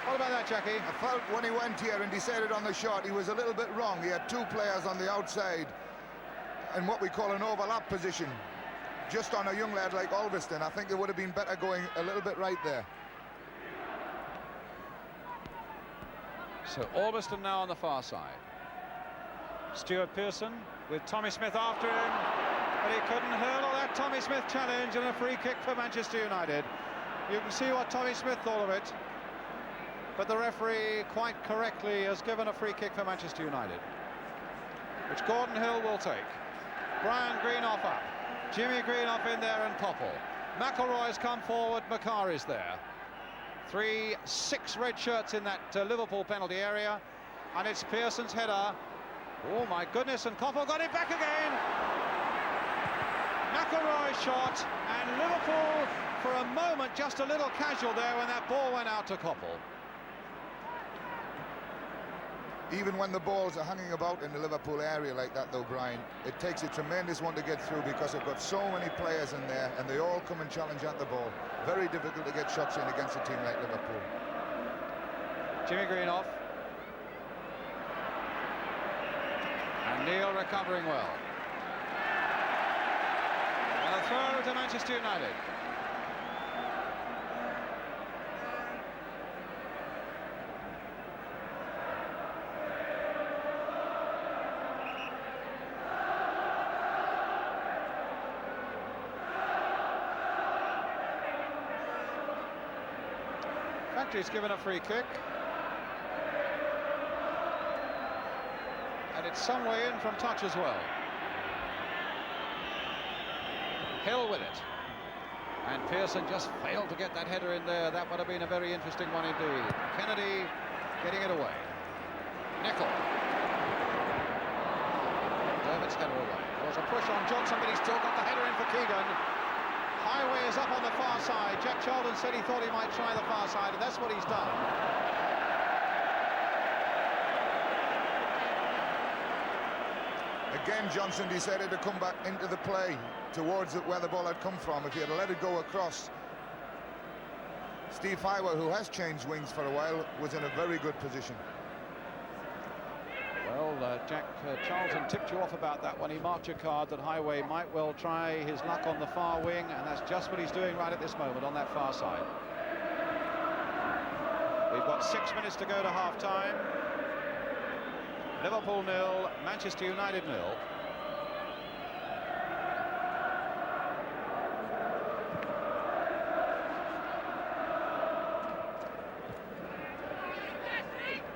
What about that, Jackie? I felt when he went here and decided on the shot, he was a little bit wrong. He had two players on the outside in what we call an overlap position. Just on a young lad like Ulverston, I think it would have been better going a little bit right there. So Ulverston now on the far side. Stuart Pearson with Tommy Smith after him, but he couldn't hurdle that Tommy Smith challenge, and a free kick for Manchester United. You can see what Tommy Smith thought of it, but the referee quite correctly has given a free kick for Manchester United, which Gordon Hill will take. Brian Greenhoff up, Jimmy Greenhoff in there, and Koppel. McElroy's come forward, Macari's there. 6 red shirts in that Liverpool penalty area, and it's Pearson's header. Oh my goodness, and Koppel got it back again. McElroy's shot, and Liverpool for a moment just a little casual there when that ball went out to Koppel. Even when the balls are hanging about in the Liverpool area like that, though, Brian, it takes a tremendous one to get through, because they've got so many players in there and they all come and challenge at the ball. Very difficult to get shots in against a team like Liverpool. Jimmy Greenhoff. And Neil recovering well. And a throw to Manchester United. Factory's given a free kick. And it's some way in from touch as well. Hill with it. And Pearson just failed to get that header in there. That would have been a very interesting one indeed. Kennedy getting it away. Nicholl. Dermott's header away. There was a push on Johnson, but he's still got the header in for Keegan. Highway is up on the far side. Jack Charlton said he thought he might try the far side, and that's what he's done. Again, Johnson decided to come back into the play towards where the ball had come from. If he had let it go across, Steve Highway, who has changed wings for a while, was in a very good position. Well, Jack Charlton tipped you off about that when he marked your card that Highway might well try his luck on the far wing, and that's just what he's doing right at this moment on that far side. We've got 6 minutes to go to half-time. Liverpool 0, Manchester United 0.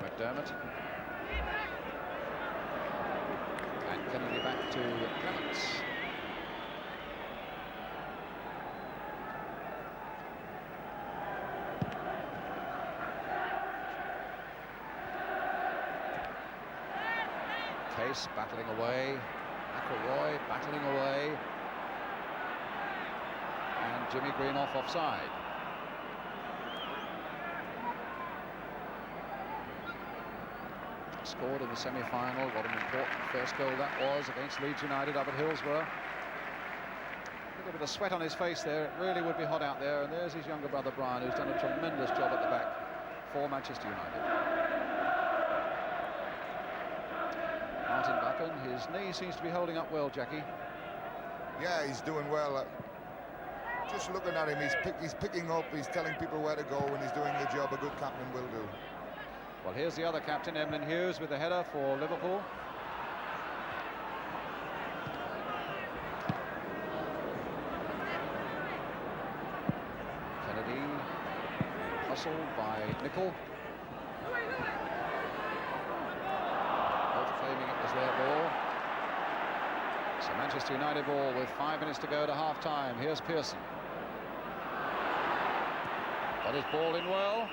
McDermott. And Kennedy back to Clements. Case battling away. McElroy battling away. And Jimmy Greenhoff offside. Scored in the semi-final. What an important first goal that was against Leeds United up at Hillsborough. A little bit of sweat on his face there. It really would be hot out there. And there's his younger brother Brian, who's done a tremendous job at the back for Manchester United. Martin Buchan, his knee seems to be holding up well, Jackie. Yeah, he's doing well. Just looking at him, he's picking up, he's telling people where to go, and he's doing the job a good captain will do. Well, here's the other captain, Emlyn Hughes, with the header for Liverpool. Kennedy, hustled by Nicol. Both claiming it was their ball. So Manchester United ball with 5 minutes to go to half-time. Here's Pearson. Got his ball in well.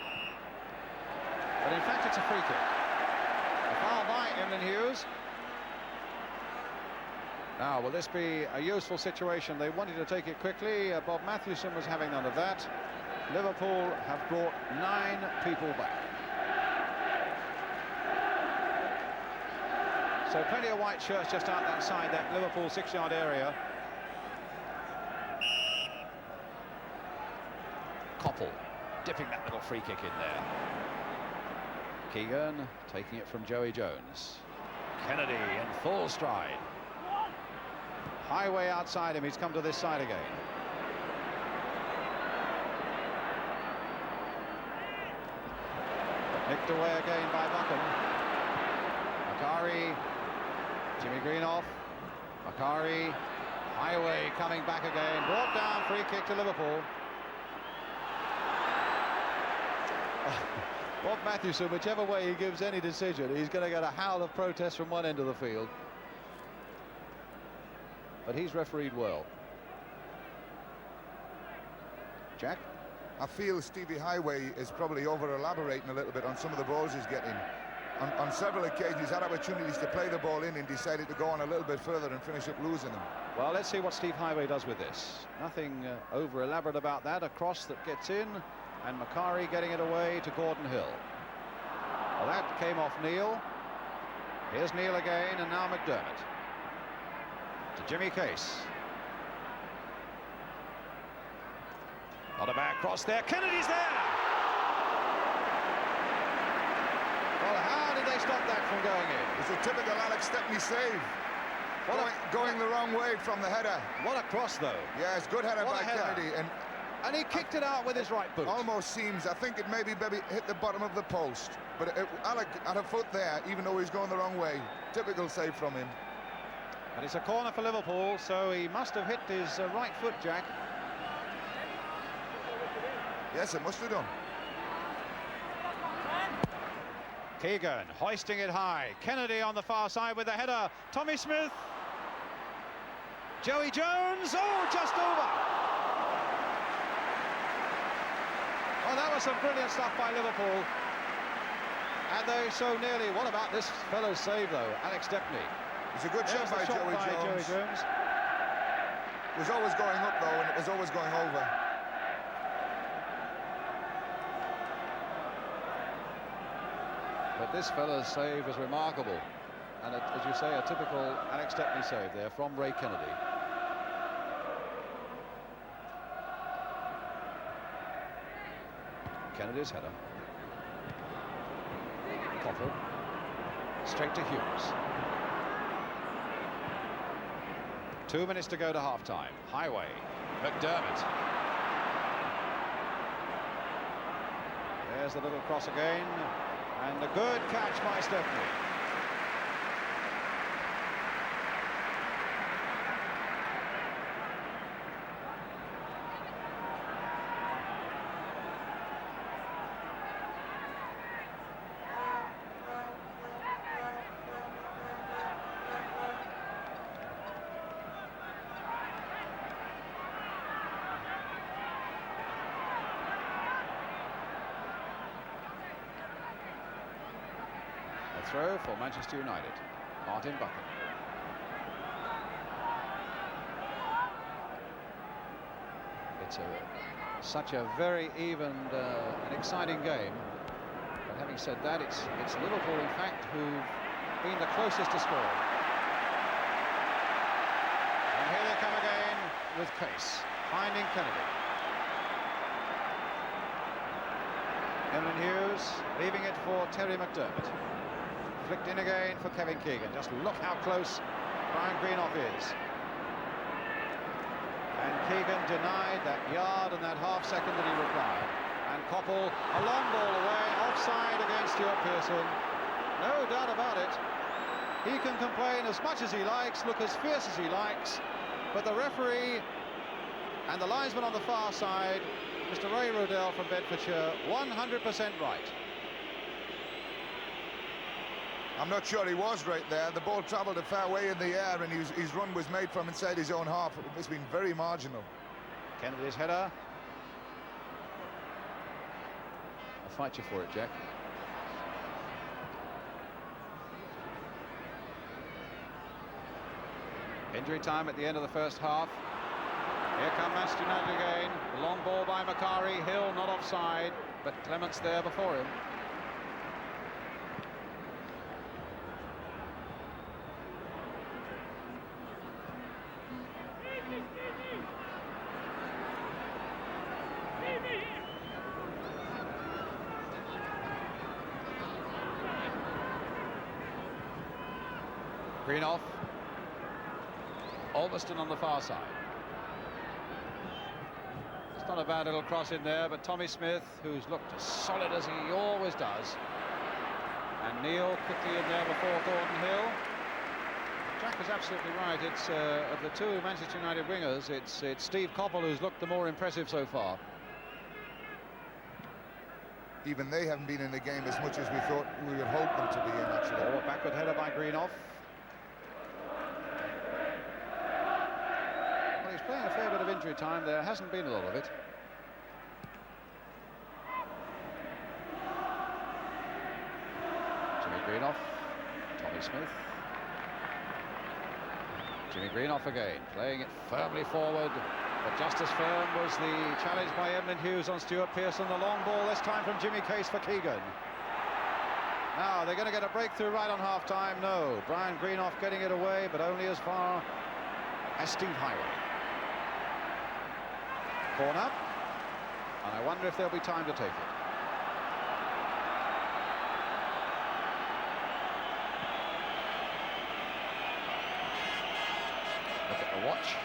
But in fact, it's a free kick. A foul by Emlyn Hughes. Now, will this be a useful situation? They wanted to take it quickly. Bob Mathewson was having none of that. Liverpool have brought 9 people back. So plenty of white shirts just out that side, that Liverpool 6-yard area. Koppel dipping that little free kick in there. Keegan taking it from Joey Jones. Kennedy in full stride. Highway outside him, he's come to this side again. Nicked away again by Buchan. Macari, Jimmy Greenhoff, Macari, Highway coming back again, brought down, free kick to Liverpool. Bob Mathewson, whichever way he gives any decision, he's going to get a howl of protest from one end of the field. But he's refereed well. Jack? I feel Stevie Highway is probably over-elaborating a little bit on some of the balls he's getting. On several occasions, he's had opportunities to play the ball in and decided to go on a little bit further and finish up losing them. Well, let's see what Steve Highway does with this. Nothing over-elaborate about that. A cross that gets in, and Macari getting it away to Gordon Hill. Well, that came off Neil. Here's Neil again, and now McDermott. To Jimmy Case. Not a bad cross there. Kennedy's there! Well, how did they stop that from going in? It's a typical Alex Stepney save. Going the wrong way from the header. What a cross, though. Yeah, it's good header by Kennedy. And he kicked it out with his right boot. Almost seems, I think it maybe hit the bottom of the post. But Alec had a foot there, even though he's going the wrong way. Typical save from him. And it's a corner for Liverpool, so he must have hit his right foot, Jack. Yes, it must have done. Keegan hoisting it high. Kennedy on the far side with the header. Tommy Smith. Joey Jones. Oh, just over. Oh, that was some brilliant stuff by Liverpool. And they so nearly. What about this fellow's save, though? Alex Stepney. It's a good shot by Joey Jones. It was always going up, though, and it was always going over. But this fellow's save is remarkable. And as you say, a typical Alex Stepney save there from Ray Kennedy. Kennedy's header. Koppel. Straight to Hughes. 2 minutes to go to half-time. Highway. McDermott. There's the little cross again. And a good catch by Stepney. Throw for Manchester United. Martin Buchan. It's such a very even and exciting game. But having said that, it's Liverpool, in fact, who've been the closest to scoring. And here they come again with pace, finding Kennedy. Emlyn Hughes leaving it for Terry McDermott. Flicked in again for Kevin Keegan. Just look how close Brian Greenhoff is. And Keegan denied that yard and that half second that he required. And Koppel, a long ball away, offside against Stuart Pearson. No doubt about it. He can complain as much as he likes, look as fierce as he likes, but the referee and the linesman on the far side, Mr. Ray Rodell from Bedfordshire, 100% right. I'm not sure he was right there. The ball travelled a fair way in the air, and his run was made from inside his own half. It must have been very marginal. Kennedy's header. I'll fight you for it, Jack. Injury time at the end of the first half. Here come Manchester United again. The long ball by Macari. Hill not offside, but Clement's there before him. Greenhoff. Alverston on the far side. It's not a bad little cross in there, but Tommy Smith, who's looked as solid as he always does. And Neil quickly in there before Gordon Hill. Jack is absolutely right. It's of the two Manchester United wingers, it's Steve Koppel who's looked the more impressive so far. Even they haven't been in the game as much as we thought we would hope them to be in, actually. Oh, a backward header by Greenhoff. Well, he's playing a fair bit of injury time. There hasn't been a lot of it. Jimmy Greenhoff, Tommy Smith. Jimmy Greenhoff again, playing it firmly forward. But just as firm was the challenge by Emlyn Hughes on Stuart Pearson. The long ball this time from Jimmy Case for Keegan. Now they're going to get a breakthrough right on half-time. No, Brian Greenhoff getting it away, but only as far as Steve Highway. Corner, and I wonder if there'll be time to take it. Look at the watch.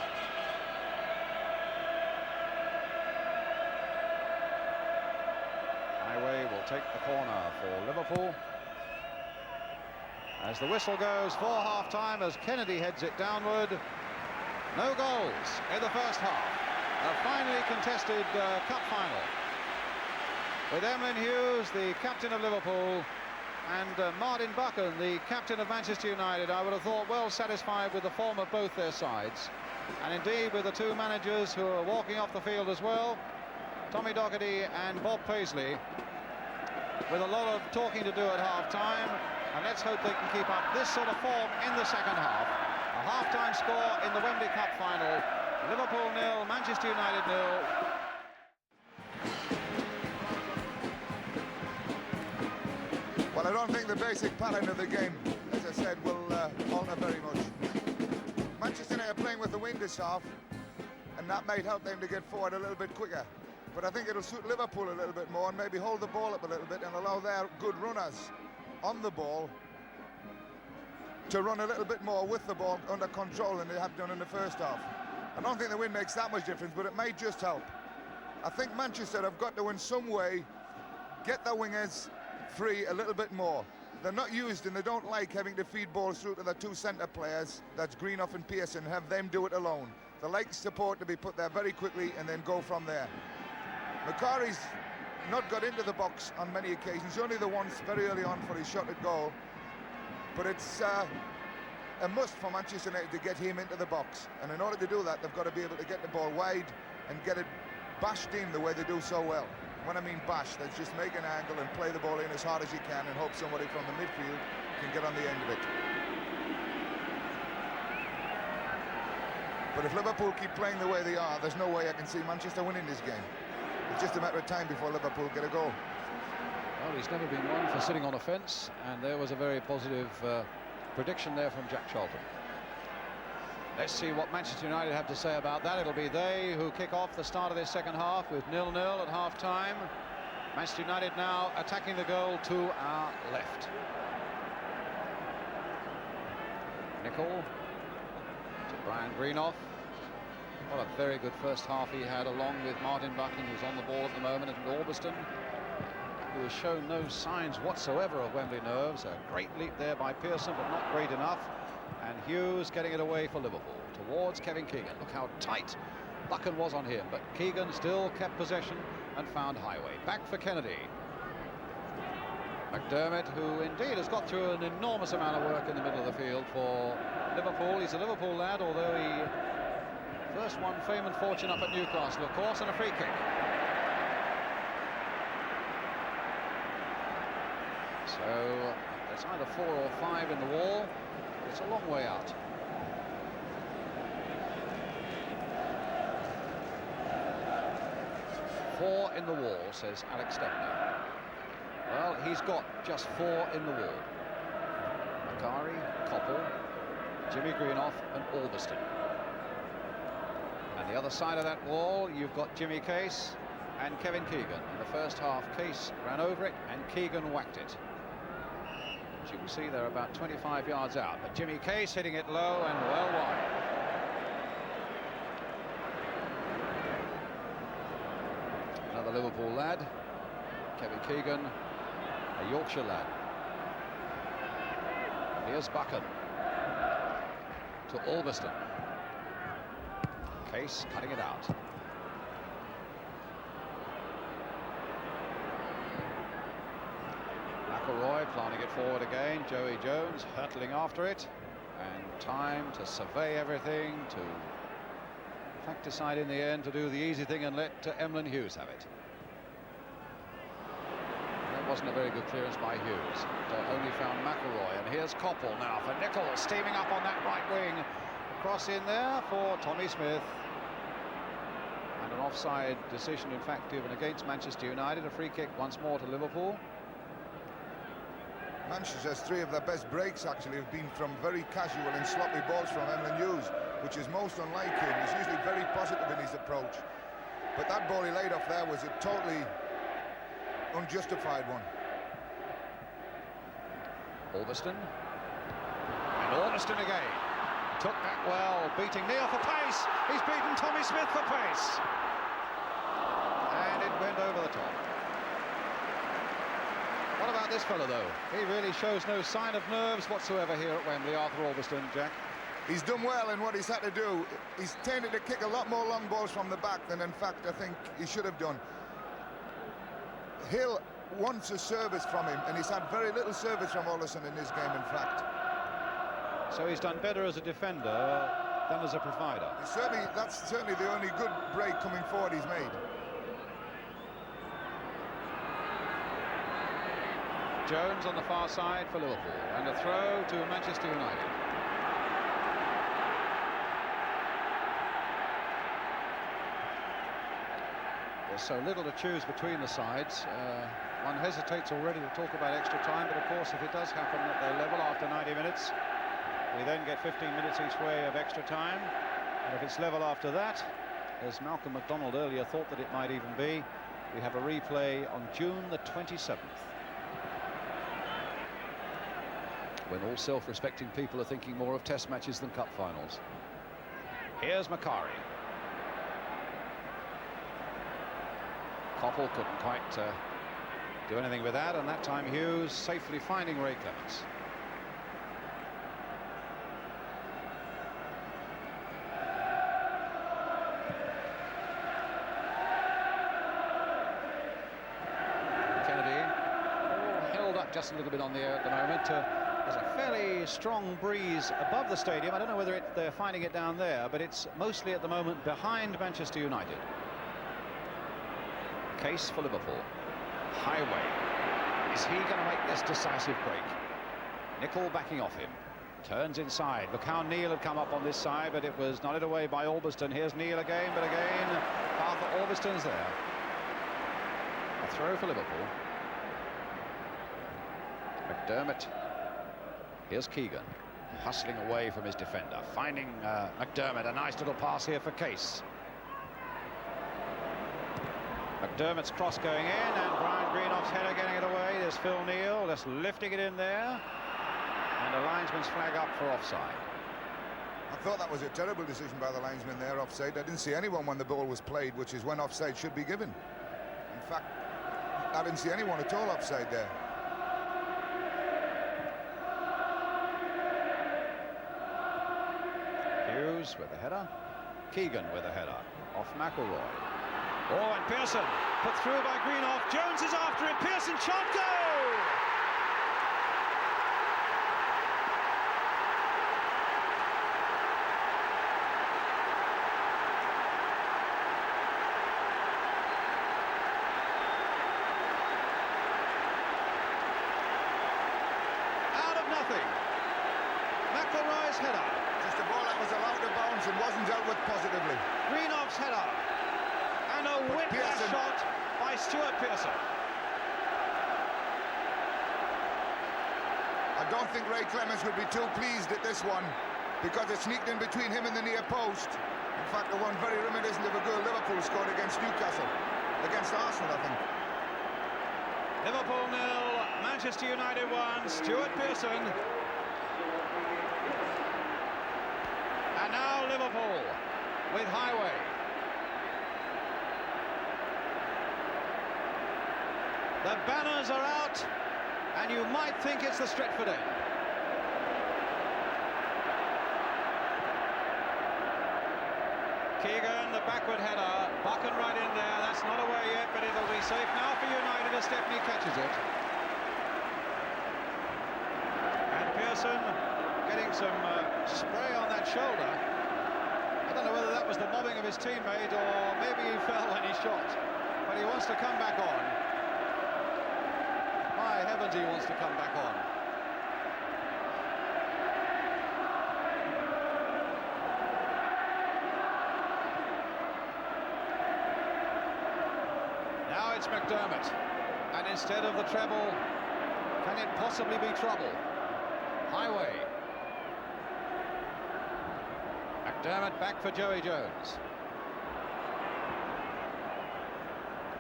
Will take the corner for Liverpool. As the whistle goes for half-time, as Kennedy heads it downward. No goals in the first half. A finely contested cup final, with Emlyn Hughes, the captain of Liverpool, and Martin Buchan, the captain of Manchester United. I would have thought well satisfied with the form of both their sides, and indeed with the two managers who are walking off the field as well, Tommy Docherty and Bob Paisley, with a lot of talking to do at half-time, and let's hope they can keep up this sort of form in the second half. A half-time score in the Wembley Cup final. Liverpool 0, Manchester United 0. Well, I don't think the basic pattern of the game, as I said, will alter very much. Manchester United are playing with the wind this half, and that might help them to get forward a little bit quicker. But I think it'll suit Liverpool a little bit more and maybe hold the ball up a little bit and allow their good runners on the ball to run a little bit more with the ball under control than they have done in the first half. I don't think the wind makes that much difference, but it may just help. I think Manchester have got to, in some way, get their wingers free a little bit more. They're not used, and they don't like having to feed balls through to their two centre players, that's Greenhoff and Pearson, have them do it alone. They like support to be put there very quickly and then go from there. Macari's not got into the box on many occasions, only the once very early on for his shot at goal. But it's a must for Manchester United to get him into the box. And in order to do that, they've got to be able to get the ball wide and get it bashed in the way they do so well. When I mean bash, that's just make an angle and play the ball in as hard as you can and hope somebody from the midfield can get on the end of it. But if Liverpool keep playing the way they are, there's no way I can see Manchester winning this game. It's just a matter of time before Liverpool get a goal. Well, he's never been one for sitting on a fence, and there was a very positive prediction there from Jack Charlton. Let's see what Manchester United have to say about that. It'll be they who kick off the start of this second half with 0-0 at half-time. Manchester United now attacking the goal to our left. Nicol to Brian Greenhoff. What a very good first half he had, along with Martin Buchan, who's on the ball at the moment, and Orbiston, who has shown no signs whatsoever of Wembley nerves. A great leap there by Pearson, but not great enough. And Hughes getting it away for Liverpool towards Kevin Keegan. Look how tight Buchan was on him, but Keegan still kept possession and found highway. Back for Kennedy. McDermott, who indeed has got through an enormous amount of work in the middle of the field for Liverpool. He's a Liverpool lad, although he first won fame and fortune up at Newcastle, of course, and a free kick. So it's either 4 or 5 in the wall. It's a long way out. Four in the wall, says Alex Stepney. Well, he's got just 4 in the wall. Macari, Koppel, Jimmy Greenhoff and Orbiston. And the other side of that wall, you've got Jimmy Case and Kevin Keegan. In the first half, Case ran over it and Keegan whacked it. As you can see, they're about 25 yards out, but Jimmy Case hitting it low and well wide. Another Liverpool lad, Kevin Keegan, a Yorkshire lad. Here's Buchan to Orbiston. Case cutting it out. McElroy planting it forward again. Joey Jones hurtling after it, and time to survey everything, to in fact decide in the end to do the easy thing and let Emlyn Hughes have it. That wasn't a very good clearance by Hughes. Only found McElroy, and here's Koppel now for Nicol, steaming up on that right wing. Cross in there for Tommy Smith. And an offside decision, in fact, given against Manchester United. A free kick once more to Liverpool. Manchester's 3 of their best breaks actually have been from very casual and sloppy balls from Emlyn Hughes, which is most unlike him. He's usually very positive in his approach, but that ball he laid off there was a totally unjustified one. Orbiston, and Orbiston again took that well, beating Neil for pace. He's beaten Tommy Smith for pace, and it went over the top. What about this fellow, though? He really shows no sign of nerves whatsoever here at Wembley, Arthur Orbiston, Jack. He's done well in what he's had to do. He's tended to kick a lot more long balls from the back than, in fact, I think he should have done. Hill wants a service from him, and he's had very little service from Orbiston in this game, in fact. So he's done better as a defender than as a provider. That's certainly the only good break coming forward he's made. Jones on the far side for Liverpool, and a throw to Manchester United. There's so little to choose between the sides. One hesitates already to talk about extra time, but of course if it does happen that they're level after 90 minutes, we then get 15 minutes each way of extra time, and if it's level after that, as Malcolm MacDonald earlier thought that it might even be, we have a replay on June the 27th. When all self-respecting people are thinking more of test matches than cup finals. Here's Macari. Koppel couldn't quite do anything with that, and that time Hughes safely finding Ray Clements. Kennedy, held up just a little bit on the air at the moment. There's a fairly strong breeze above the stadium. I don't know whether they're finding it down there, but it's mostly at the moment behind Manchester United. Case for Liverpool. Highway. Is he going to make this decisive break? Nicol backing off him. Turns inside. Look how Neil had come up on this side, but it was nodded away by Albiston. Here's Neil again, but again, Arthur Albiston's there. A throw for Liverpool. McDermott. Here's Keegan, hustling away from his defender, finding McDermott. A nice little pass here for Case. McDermott's cross going in, and Brian Greenhoff's header getting it away. There's Phil Neal just lifting it in there. And the linesman's flag up for offside. I thought that was a terrible decision by the linesman there, offside. I didn't see anyone when the ball was played, which is when offside should be given. In fact, I didn't see anyone at all offside there. Hughes with a header. Keegan with a header off McElroy. Oh, and Pearson put through by Greenhoff. Jones is after it. Pearson shot, goal! Out of nothing. McElroy's header. Just a ball that was allowed to bounce and wasn't dealt with positively. Greenhoff's header. And a whiplash shot by Stuart Pearson. I don't think Ray Clements would be too pleased at this one because it sneaked in between him and the near post. In fact, the one very reminiscent of a goal Liverpool scored against Newcastle. Against Arsenal, I think. Liverpool 0, Manchester United 1, Stuart Pearson. And now Liverpool with Highway. The banners are out, and you might think it's the Stretford end. Keegan, the backward header, Buchan right in there. That's not away yet, but it'll be safe now for United as Stepney catches it. And Pearson getting some spray on that shoulder. I don't know whether that was the mobbing of his teammate or maybe he fell when he shot, but he wants to come back on. My heavens, he wants to come back on. Now it's McDermott, and instead of the treble, can it possibly be trouble? Highway. McDermott back for Joey Jones.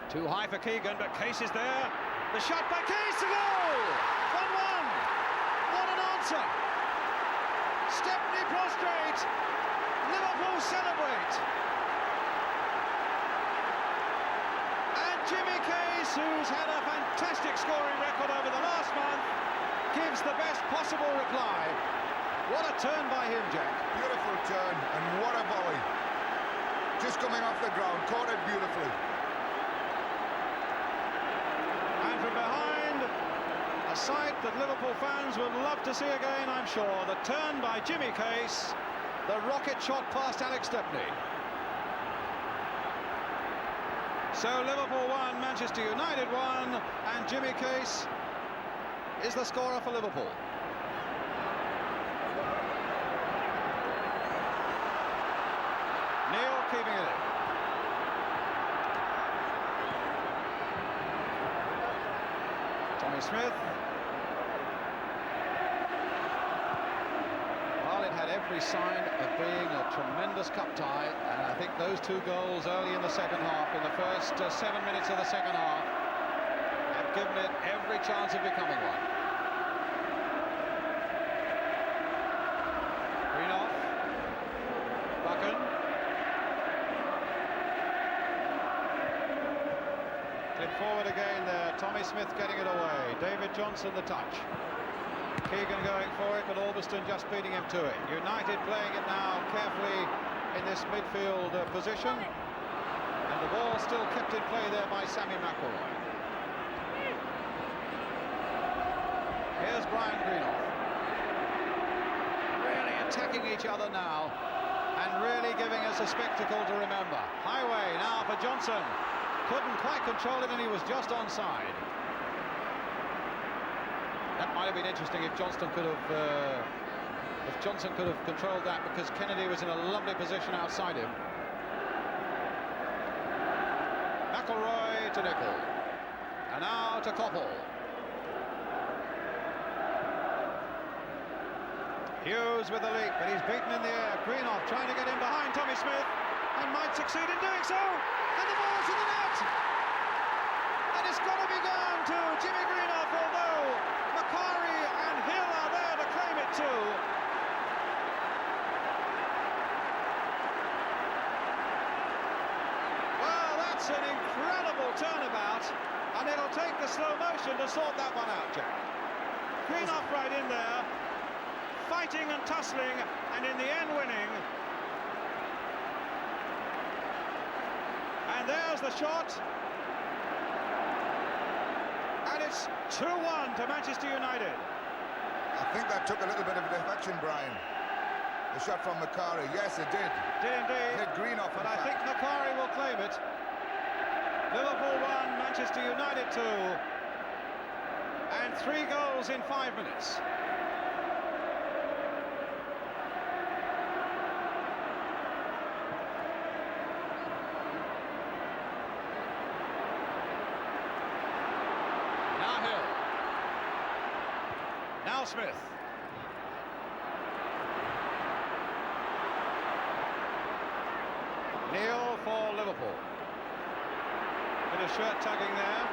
Too high for Keegan, but Case is there. The shot by Case, a goal! 1-1. What an answer! Stepney prostrate. Liverpool celebrate. And Jimmy Case, who's had a fantastic scoring record over the last month, gives the best possible reply. What a turn by him, Jack. Beautiful turn, and what a volley. Just coming off the ground, caught it beautifully. And from behind, a sight that Liverpool fans would love to see again, I'm sure. The turn by Jimmy Case, the rocket shot past Alex Stepney. So Liverpool 1, Manchester United 1, and Jimmy Case is the scorer for Liverpool. Neil keeping it in. Tommy Smith. Well, it had every sign of being a tremendous cup tie, and I think those two goals early in the second half, in the first 7 minutes of the second half, have given it every chance of becoming one. Greenhoff. Buchan. Clip forward again there. Tommy Smith getting it away. David Johnson the touch. Keegan going for it, but Albiston just beating him to it. United playing it now carefully in this midfield position. And the ball still kept in play there by Sammy McElroy. Here's Brian Greenhoff. Really attacking each other now, and really giving us a spectacle to remember. Highway now for Johnson. Couldn't quite control it, and he was just onside. That might have been interesting if Johnston could have if Johnson could have controlled that, because Kennedy was in a lovely position outside him. McElroy to Nicol. And now to Koppel. Hughes with the leap, but he's beaten in the air. Greenhoff trying to get in behind Tommy Smith, and might succeed in doing so. And the ball's in the net. And it's got to be down to Jimmy Greenhoff, although Macari and Hill are there to claim it too. Well, that's an incredible turnabout, and it'll take the slow motion to sort that one out, Jack. Greenhoff right in there, fighting and tussling, and in the end winning. And there's the shot. And it's 2-1 to Manchester United. I think that took a little bit of a deflection, Brian. The shot from Macari, yes, it did. Did indeed. Hit Greenhoff, but I think Macari will claim it. Liverpool 1, Manchester United 2. And 3 goals in 5 minutes. Now Smith. Neil for Liverpool. Bit of shirt tugging there.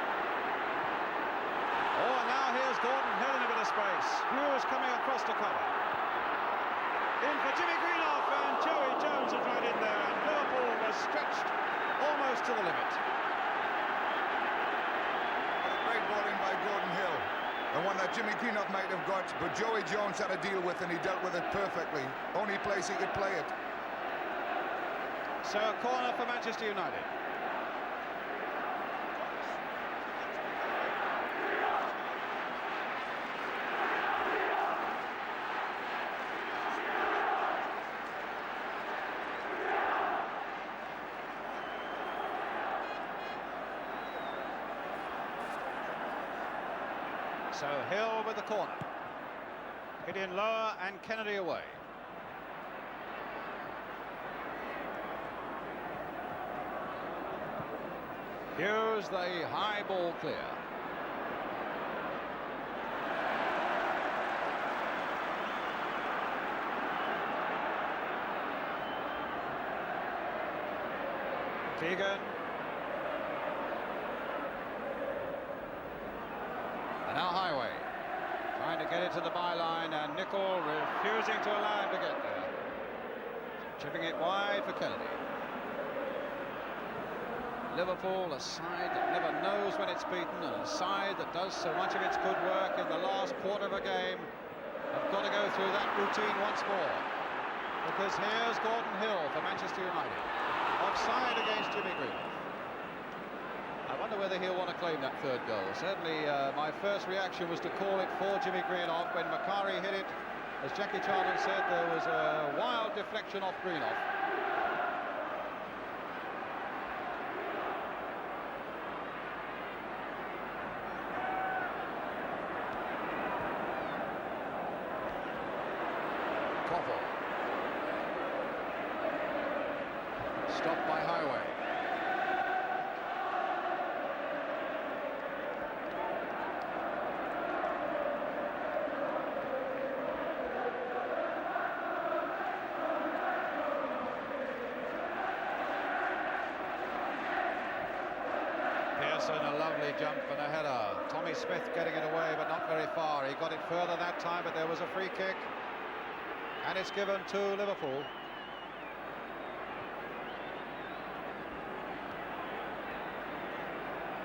Oh, and now here's Gordon Hill in a bit of space. Hughes coming across to cover. In for Jimmy Greenhoff, and Joey Jones is right in there, and Liverpool was stretched almost to the limit. Great ball in by Gordon Hill. The one that Jimmy Greenhoff might have got, but Joey Jones had to deal with, and he dealt with it perfectly. Only place he could play it. So a corner for Manchester United. So Hill with the corner. Hit in lower and Kennedy away. Here's the high ball clear. Keegan. And now Highway, trying to get it to the byline, and Nicol refusing to allow him to get there. Chipping it wide for Kennedy. Liverpool, a side that never knows when it's beaten, and a side that does so much of its good work in the last quarter of a game, have got to go through that routine once more. Because here's Gordon Hill for Manchester United. Offside against Jimmy Greenhoff. I wonder whether he'll want to claim that third goal. Certainly my first reaction was to call it for Jimmy Greenhoff. When Macari hit it, as Jackie Charlton said, there was a wild deflection off Greenhoff. Koppel. Stopped by Highway. Pearson, a lovely jump and a header. Tommy Smith getting it away, but not very far. He got it further that time, but there was a free kick. And it's given to Liverpool.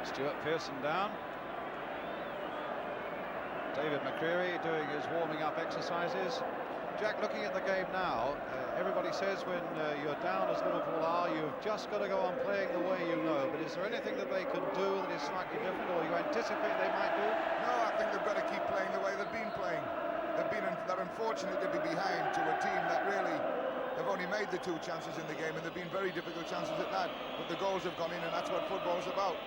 Stuart Pearson down. David McCreary doing his warming up exercises. Jack, looking at the game now, everybody says when you're down as Liverpool are, you've just got to go on playing the way you know. But is there anything that they can do that is slightly different, or you anticipate they might do? No, I think they've got to keep playing the way they've been playing. They're unfortunate to be behind to a team that really have only made the 2 chances in the game, and they've been very difficult chances at that. But the goals have gone in, and that's what football's about.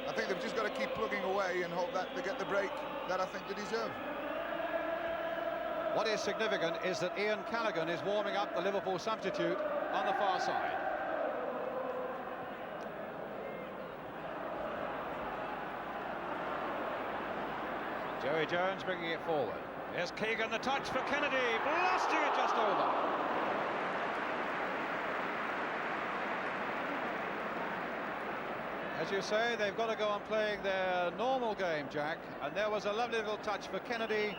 I think they've just got to keep plugging away and hope that they get the break that I think they deserve. What is significant is that Ian Callaghan is warming up, the Liverpool substitute, on the far side. Joey Jones bringing it forward. Here's Keegan, the touch for Kennedy, blasting it just over. As you say, they've got to go on playing their normal game, Jack, and there was a lovely little touch for Kennedy,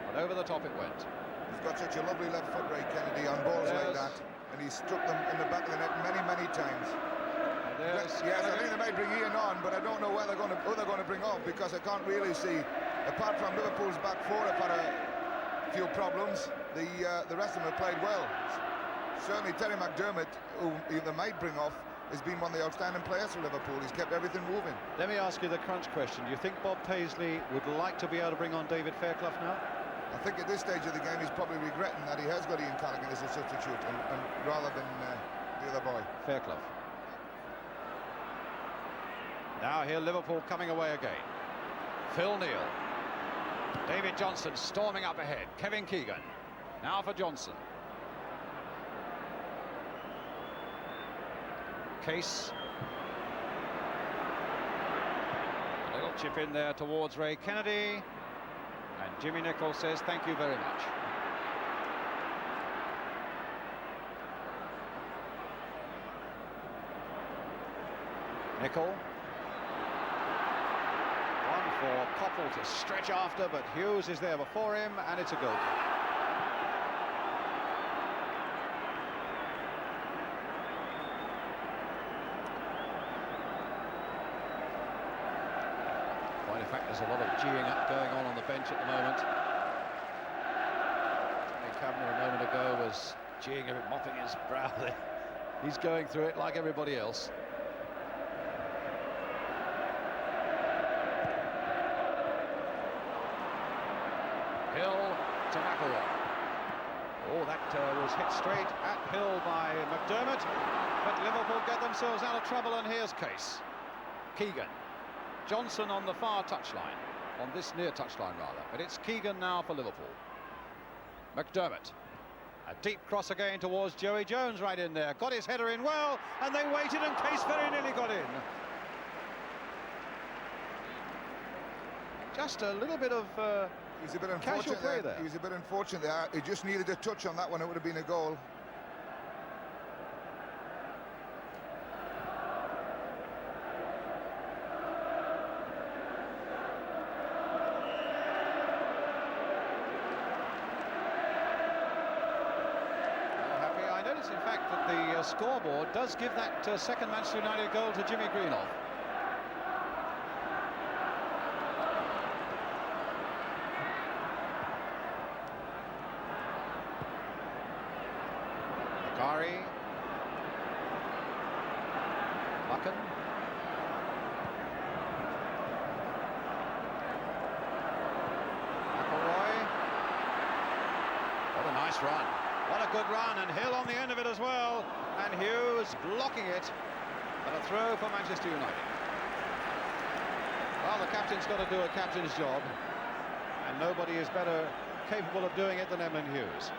and over the top it went. He's got such a lovely left foot, Ray Kennedy, on balls like that, and he struck them in the back of the net many, many times. Yes, I think they may bring Ian on, but I don't know who they're going to bring off, because I can't really see, apart from Liverpool's back four have had a few problems, the rest of them have played well. Certainly Terry McDermott, who they might bring off, has been one of the outstanding players for Liverpool. He's kept everything moving. Let me ask you the crunch question. Do you think Bob Paisley would like to be able to bring on David Fairclough now? I think at this stage of the game he's probably regretting that he has got Ian Callaghan as a substitute and rather than the other boy. Fairclough. Now here Liverpool coming away again. Phil Neal. David Johnson storming up ahead. Kevin Keegan. Now for Johnson. Case. A little chip in there towards Ray Kennedy. And Jimmy Nicholl says thank you very much. Nicholl. One for Coppell to stretch after, but Hughes is there before him, and it's a goal. In fact, there's a lot of geeing up going on the bench at the moment. Kavanagh a moment ago was geeing a bit, mopping his brow there. He's going through it like everybody else. Hill to McElroy. Oh, that was hit straight at Hill by McDermott, but Liverpool get themselves out of trouble, and here's Case. Keegan. Johnson on the far touchline, on this near touchline rather, but it's Keegan now for Liverpool. McDermott, a deep cross again towards Joey Jones, right in there, got his header in well, and they waited, and Case very nearly got in. Just a little bit of he's a bit casual play there. He was a bit unfortunate there. He just needed a touch on that one, it would have been a goal. In fact, that the scoreboard does give that second Manchester United goal to Jimmy Greenhoff. Akari. Buchan. McElroy. What a nice run. What a good run, and Hill on the end of it as well, and Hughes blocking it, and a throw for Manchester United. Well, the captain's got to do a captain's job, and nobody is better capable of doing it than Edmund Hughes.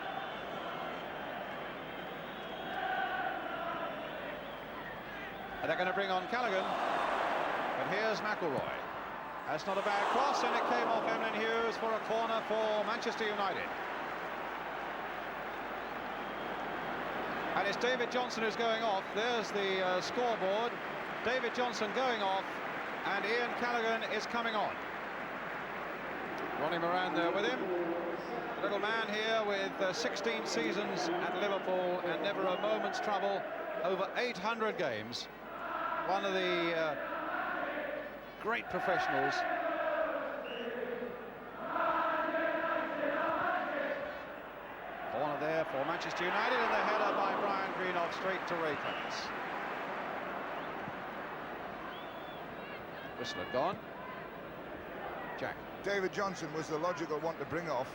And they're going to bring on Callaghan, but here's McElroy. That's not a bad cross, and it came off Edmund Hughes for a corner for Manchester United. And it's David Johnson who's going off. There's the scoreboard. David Johnson going off, and Ian Callaghan is coming on. Ronnie Moran there with him. A little man here with 16 seasons at Liverpool and never a moment's trouble. Over 800 games. One of the great professionals. Corner there for Manchester United, and the header by Brian Greenhoff straight to Ray Clements. Whistle had gone. Jack. David Johnson was the logical one to bring off.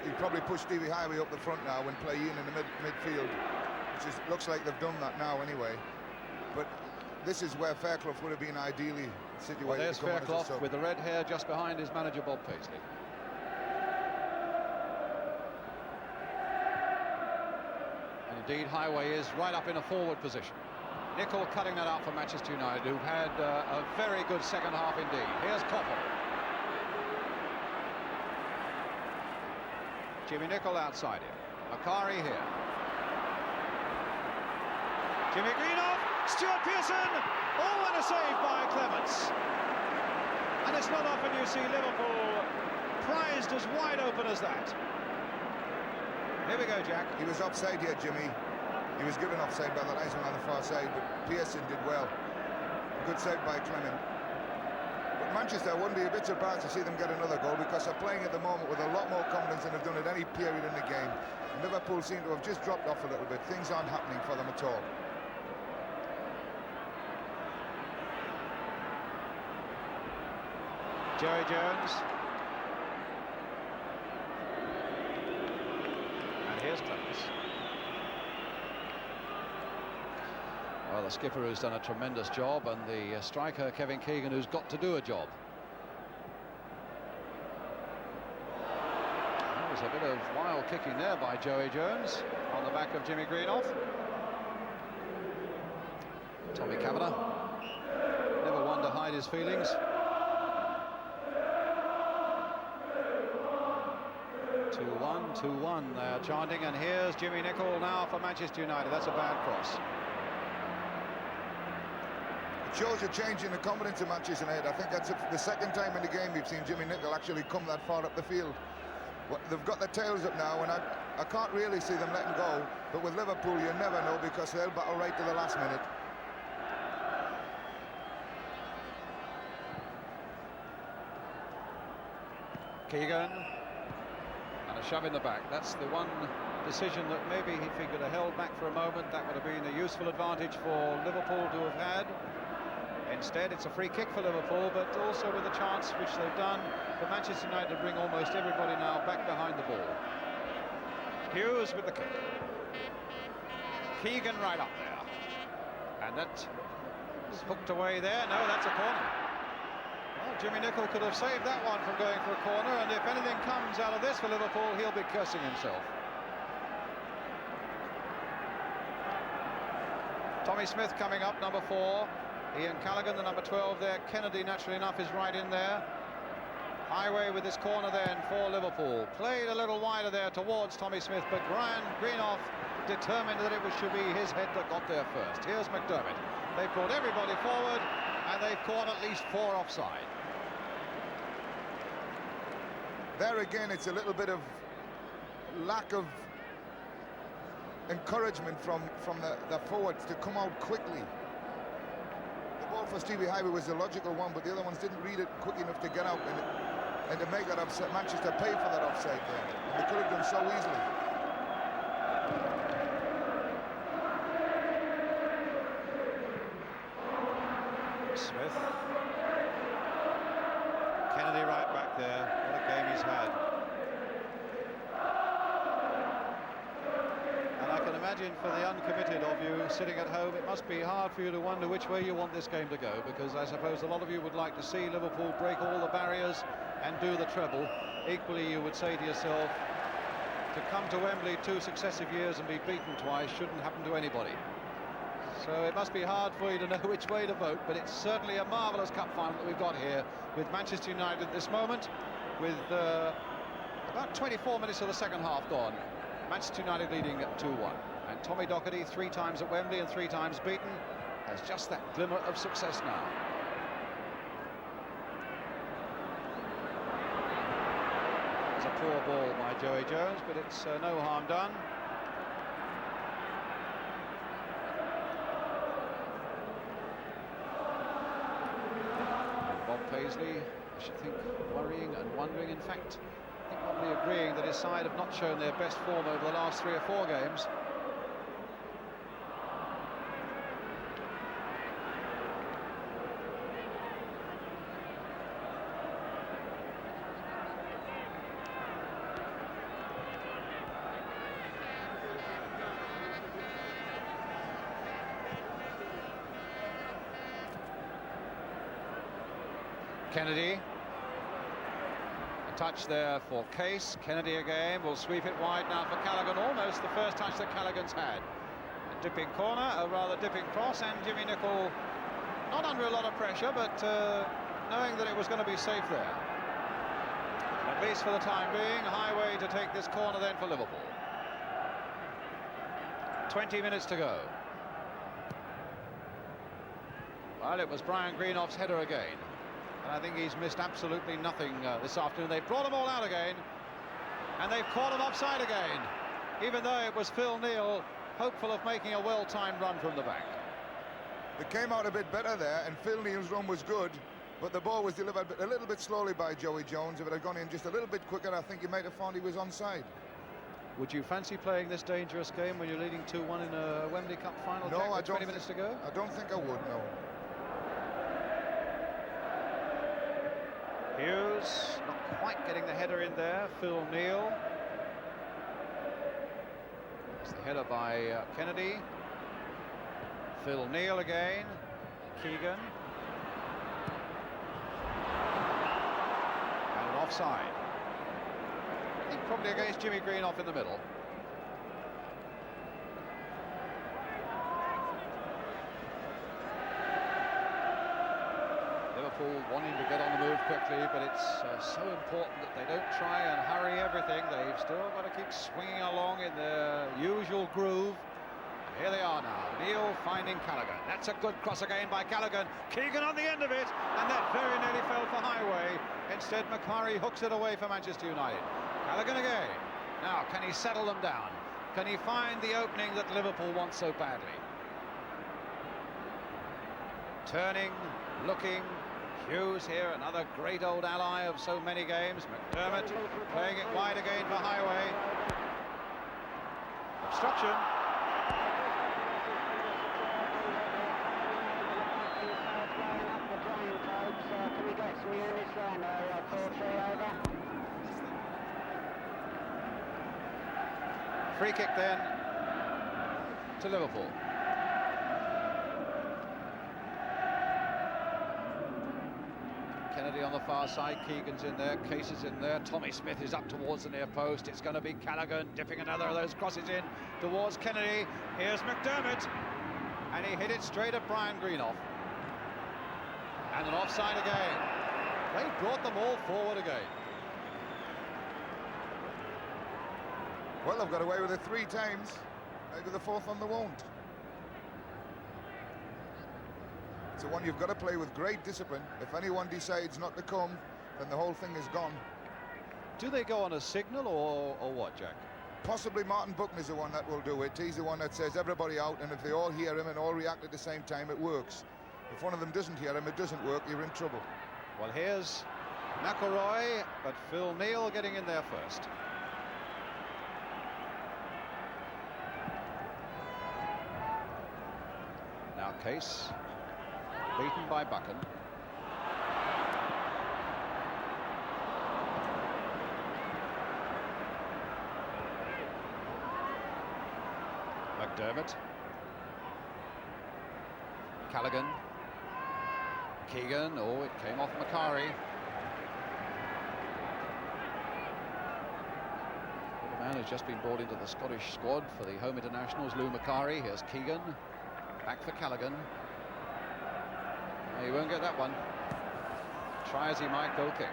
He probably pushed Stevie Highway up the front now and play Ian in the midfield, which looks like they've done that now anyway. But this is where Fairclough would have been ideally situated. Well, there's Fairclough with the red hair just behind his manager Bob Paisley. indeed. Highway is right up in a forward position. Nicol cutting that out for Manchester United, who've had a very good second half indeed. Here's Koppel. Jimmy Nicol outside him. Macari here. Jimmy Greenhoff, Stuart Pearson. Oh, and a save by Clements. And it's not often you see Liverpool prized as wide open as that. Here we go, Jack. He was offside here, Jimmy. He was given offside by the linesman on the far side, but Pearson did well. Good save by Clement. But Manchester, I wouldn't be a bit surprised to see them get another goal, because they're playing at the moment with a lot more confidence than they've done at any period in the game. And Liverpool seem to have just dropped off a little bit. Things aren't happening for them at all. Joey Jones. And here's Clements. Well, the skipper who's done a tremendous job, and the striker Kevin Keegan, who's got to do a job. There was a bit of wild kicking there by Joey Jones on the back of Jimmy Greenhoff. Tommy Kavanagh, never one to hide his feelings. Two one, they're chanting, and here's Jimmy Nicol now for Manchester United. That's a bad cross. It shows a change in the confidence of Manchester United. I think that's the second time in the game we've seen Jimmy Nicol actually come that far up the field. They've got their tails up now, and I can't really see them letting go. But with Liverpool, you never know, because they'll battle right to the last minute. Keegan. And a shove in the back. That's the one decision that maybe if he could have held back for a moment, that would have been a useful advantage for Liverpool to have had. Instead, it's a free kick for Liverpool, but also with a chance, which they've done, for Manchester United to bring almost everybody now back behind the ball. Hughes with the kick. Keegan right up there. And that is hooked away there. No, that's a corner. Well, Jimmy Nicol could have saved that one from going for a corner, and if anything comes out of this for Liverpool, he'll be cursing himself. Tommy Smith coming up, number 4. Ian Callaghan, the number 12 there. Kennedy, naturally enough, is right in there. Highway with this corner then for Liverpool. Played a little wider there towards Tommy Smith, but Greenhoff determined that it should be his head that got there first. Here's McDermott. They've brought everybody forward, and they've caught at least 4 offside. There again, it's a little bit of lack of encouragement from the forwards to come out quickly. The ball for Stevie Highway was the logical one, but the other ones didn't read it quick enough to get out and to make that offside. Manchester paid for that offside there, and they could have done so easily. Smith. Kennedy right back there. What a game he's had. And I can imagine for the uncommitted of you sitting at home, it must be hard for you to wonder which way you want this game to go, because I suppose a lot of you would like to see Liverpool break all the barriers and do the treble. Equally, you would say to yourself, to come to Wembley 2 successive years and be beaten twice shouldn't happen to anybody. So it must be hard for you to know which way to vote, but it's certainly a marvellous cup final that we've got here with Manchester United at this moment, with about 24 minutes of the second half gone. Manchester United leading 2-1. And Tommy Docherty, 3 times at Wembley and 3 times beaten, has just that glimmer of success now. It's a poor ball by Joey Jones, but it's no harm done. Paisley, I should think, worrying and wondering. In fact, I think probably agreeing that his side have not shown their best form over the last 3 or 4 games. Kennedy, touch there for Case. Kennedy again will sweep it wide now for Callaghan, almost the first touch that Callaghan's had. A dipping corner, a rather dipping cross, and Jimmy Nicholl not under a lot of pressure, but knowing that it was going to be safe there. At least for the time being, Highway to take this corner then for Liverpool. 20 minutes to go. Well, it was Brian Greenhoff's header again. And I think he's missed absolutely nothing this afternoon. They've brought them all out again. And they've caught him offside again. Even though it was Phil Neal, hopeful of making a well-timed run from the back. It came out a bit better there, and Phil Neal's run was good. But the ball was delivered a little bit slowly by Joey Jones. If it had gone in just a little bit quicker, I think you might have found he was onside. Would you fancy playing this dangerous game when you're leading 2-1 in a Wembley Cup final? No, Jack, I don't. 20 minutes to go? I don't think I would, no. Hughes not quite getting the header in there. Phil Neal. It's the header by Kennedy. Phil Neal again. Keegan. And an offside. I think probably against Jimmy Greenhoff in the middle. Liverpool wanting to get on the move quickly, but it's so important that they don't try and hurry everything. They've still got to keep swinging along in their usual groove. And here they are now. Neal finding Callaghan. That's a good cross again by Callaghan. Keegan on the end of it, and that very nearly fell for Highway. Instead, Macari hooks it away for Manchester United. Callaghan again. Now, can he settle them down? Can he find the opening that Liverpool wants so badly? Turning, looking. Hughes here, another great old ally of so many games. McDermott playing it wide again for Highway. Obstruction. Can we get some units round there? 4-3 over. Free kick then to Liverpool. Kennedy on the far side, Keegan's in there, Case is in there, Tommy Smith is up towards the near post. It's going to be Callaghan dipping another of those crosses in towards Kennedy. Here's McDermott, and he hit it straight at Brian Greenhoff. And an offside again. They brought them all forward again. Well, they've got away with it 3 times. Maybe the 4th one they won't. It's one you've got to play with great discipline. If anyone decides not to come, then the whole thing is gone. Do they go on a signal or what, Jack? Possibly Martin Buckner's the one that will do it. He's the one that says everybody out, and if they all hear him and all react at the same time, it works. If one of them doesn't hear him, it doesn't work, you're in trouble. Well, here's McElroy, but Phil Neal getting in there first. Now Case, beaten by Buchan. McDermott. Callaghan. Keegan, oh, it came off Macari. The man who's just been brought into the Scottish squad for the home internationals, Lou Macari. Here's Keegan, back for Callaghan. No, he won't get that one. Try as he might, goal kick.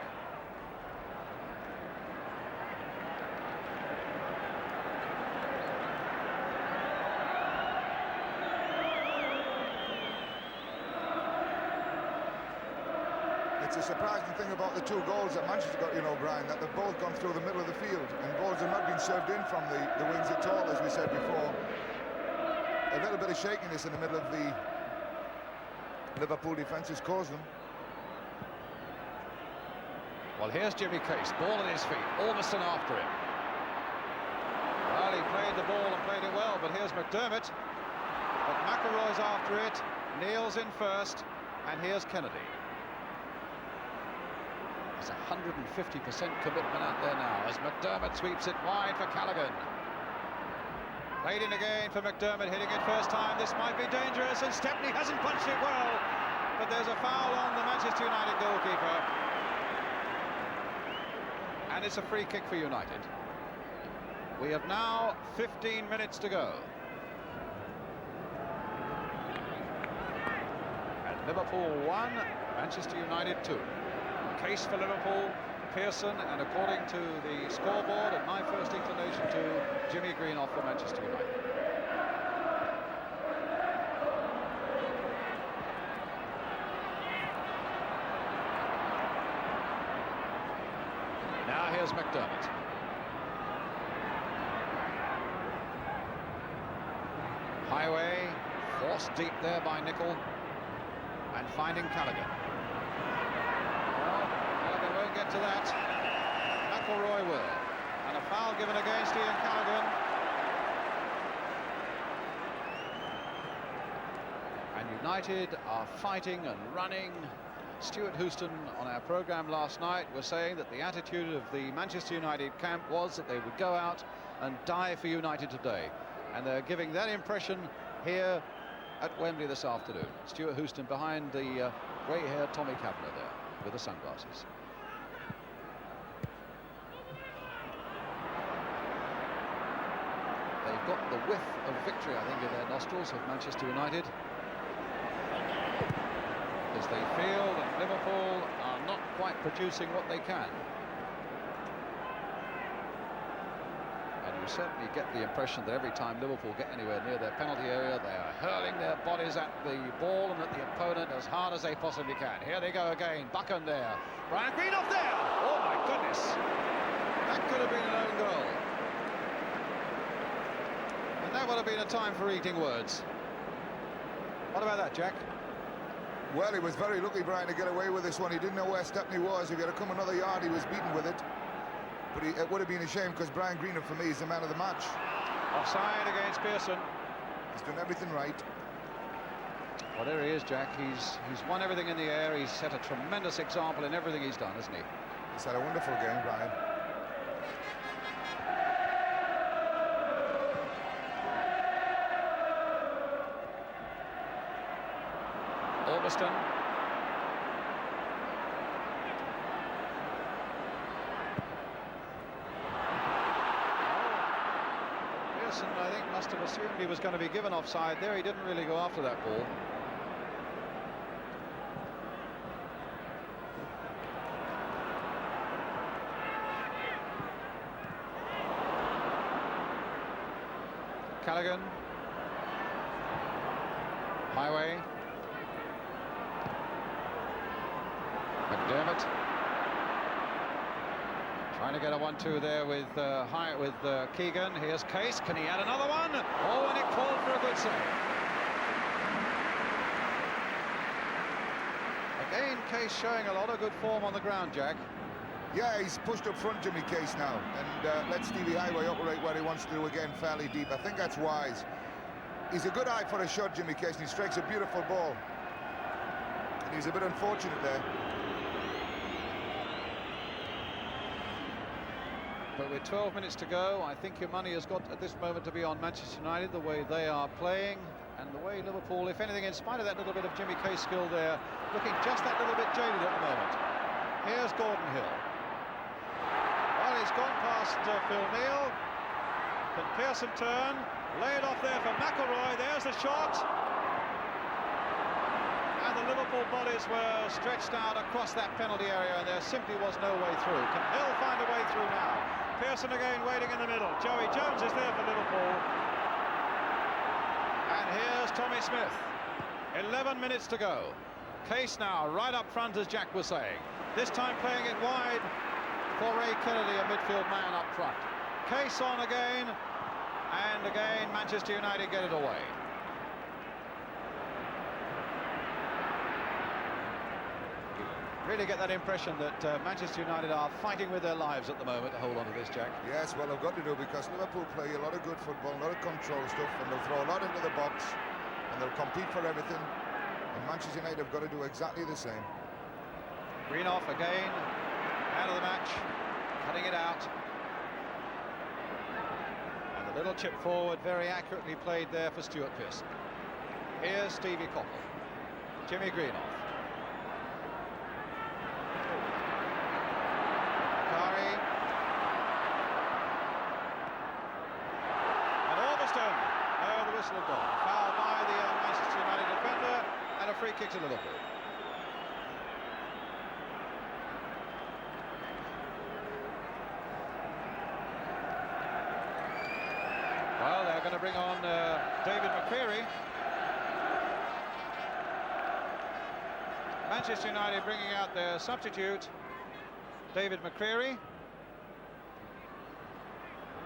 It's a surprising thing about the 2 goals that Manchester got, you know, Brian, that they've both gone through the middle of the field, and balls have not been served in from the wings at all, as we said before. A little bit of shakiness in the middle of the Liverpool defence has caused them. Well, here's Jimmy Case, ball at his feet, Ormiston after him. Well, he played the ball and played it well, but here's McDermott. But McElroy's after it, Neal's in first, and here's Kennedy. There's 150% commitment out there now as McDermott sweeps it wide for Callaghan. Played in again for McDermott, hitting it first time. This might be dangerous, and Stepney hasn't punched it well, but there's a foul on the Manchester United goalkeeper. And it's a free kick for United. We have now 15 minutes to go. And Liverpool 1, Manchester United 2. Case for Liverpool, Pearson, and according to the scoreboard at my first inclination to Jimmy Greenhoff for Manchester United. Now here's McDermott. Highway, forced deep there by Nicol, and finding Callaghan. Well, Callaghan won't get to that. McElroy will. And a foul given against Ian Callaghan. And United are fighting and running. Stuart Houston on our programme last night was saying that the attitude of the Manchester United camp was that they would go out and die for United today. And they're giving that impression here at Wembley this afternoon. Stuart Houston behind the grey-haired Tommy Kavanagh there with the sunglasses. They've got the whiff of victory, I think, in their nostrils of Manchester United, as they feel that Liverpool are not quite producing what they can. And you certainly get the impression that every time Liverpool get anywhere near their penalty area, they are hurling their bodies at the ball and at the opponent as hard as they possibly can. Here they go again, Buchan there, Brian Greenhoff there. Oh my goodness, that could have been an own goal. And that would have been a time for eating words. What about that, Jack? Well, he was very lucky, Brian, to get away with this one. He didn't know where Stepney was. If he had come another yard, he was beaten with it. But it would have been a shame, because Brian Greenhoff, for me, is the man of the match. Offside against Pearson. He's done everything right. Well, there he is, Jack. He's won everything in the air. He's set a tremendous example in everything he's done, hasn't he? He's had a wonderful game, Brian. Alveston. Pearson, I think, must have assumed he was going to be given offside there. He didn't really go after that ball. Callaghan. Highway. McDermott trying to get a 1-2 there with Keegan. Here's Case. Can he add another one? Oh, and it called for a good save. Again, Case showing a lot of good form on the ground, Jack. Yeah, he's pushed up front, Jimmy Case, now, and let Stevie Highway operate where he wants to do again, fairly deep. I think that's wise. He's a good eye for a shot, Jimmy Case, and he strikes a beautiful ball. And he's a bit unfortunate there. But with 12 minutes to go, I think your money has got at this moment to be on Manchester United, the way they are playing, and the way Liverpool, if anything, in spite of that little bit of Jimmy Case skill there, looking just that little bit jaded at the moment. Here's Gordon Hill. Well, he's gone past Phil Neal. Can Pearson turn? Lay it off there for McElroy. There's the shot. And the Liverpool bodies were stretched out across that penalty area, and there simply was no way through. Can Hill find a way through now? Pearson again waiting in the middle. Joey Jones is there for Liverpool. And here's Tommy Smith. 11 minutes to go. Case now right up front, as Jack was saying. This time playing it wide for Ray Kennedy, a midfield man up front. Case on again, and again Manchester United get it away. Really get that impression that Manchester United are fighting with their lives at the moment to hold on to this, Jack. Yes, well, they've got to do, because Liverpool play a lot of good football, a lot of control stuff, and they'll throw a lot into the box, and they'll compete for everything. And Manchester United have got to do exactly the same. Greenhoff again, out of the match, cutting it out. And the little chip forward, very accurately played there for Stuart Pearson. Here's Stevie Coppell, Jimmy Greenhoff. whistle had gone. Foul by the Manchester United defender, and a free kick to Liverpool. Well, they're going to bring on David McCreary. Manchester United bringing out their substitute, David McCreary.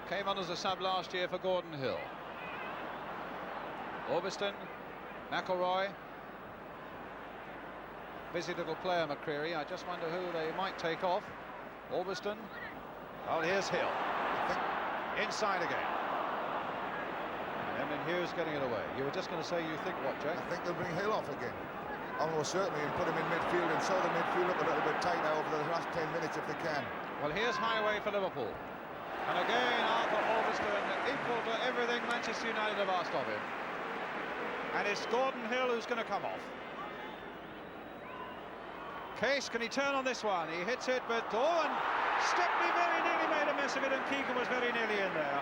Came on as a sub last year for Gordon Hill. Orbiston, McElroy. Busy little player, McCreary. I just wonder who they might take off. Orbiston. Well, here's Hill. Inside again. And then Hughes getting it away. You were just going to say you think what, Jack? I think they'll bring Hill off again. Almost certainly, and put him in midfield, and so the midfield look a little bit tighter over the last 10 minutes if they can. Well, here's Highway for Liverpool. And again, Arthur Orbiston equal to everything Manchester United have asked of him. And it's Gordon Hill who's going to come off. Case, can he turn on this one? He hits it, but and Stepney very nearly made a mess of it, and Keegan was very nearly in there.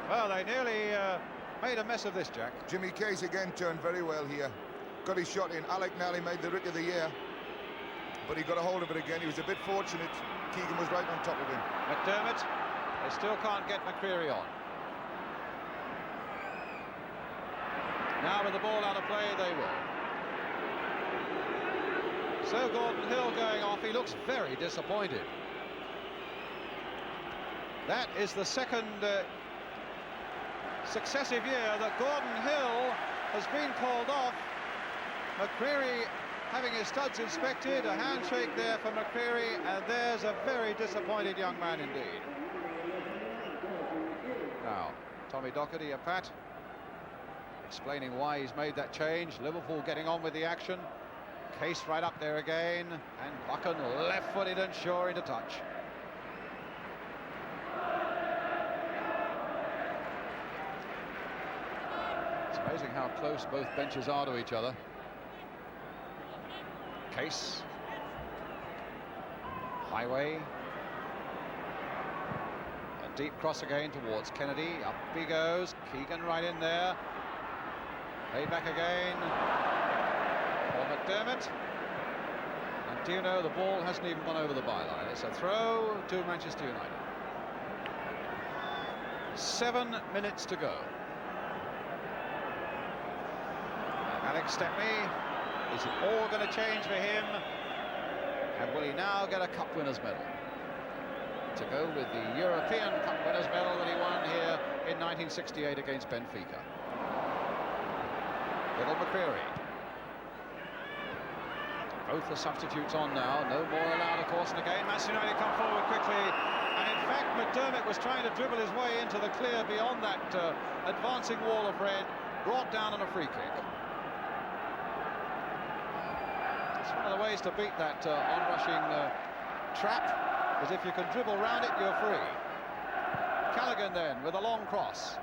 Well, they nearly made a mess of this, Jack. Jimmy Case again turned very well here. Got his shot in. Alec Nally made the Rick of the Year, but he got a hold of it again. He was a bit fortunate. Keegan was right on top of him. McDermott, they still can't get McCreary on. Now with the ball out of play, they will. So Gordon Hill going off. He looks very disappointed. That is the second successive year that Gordon Hill has been called off. McCreary having his studs inspected, a handshake there for McCreary, and there's a very disappointed young man indeed. Now, Tommy Docherty, a pat, explaining why he's made that change. Liverpool getting on with the action. Case right up there again, and Buchan left-footed and sure into touch. It's amazing how close both benches are to each other. Case. Highway. A deep cross again towards Kennedy. Up he goes. Keegan right in there. Way back again for McDermott. And do you know, the ball hasn't even gone over the byline. It's a throw to Manchester United. 7 minutes to go. Alex Stepney, is it all going to change for him? And will he now get a Cup Winners' Medal? To go with the European Cup Winners' Medal that he won here in 1968 against Benfica. Little McCreary. Both the substitutes on now. No more allowed, of course. And again, Manchester United come forward quickly. And in fact, McDermott was trying to dribble his way into the clear beyond that advancing wall of red. Brought down on a free kick. It's one of the ways to beat that on-rushing trap, is if you can dribble round it, you're free. Callaghan then with a long cross.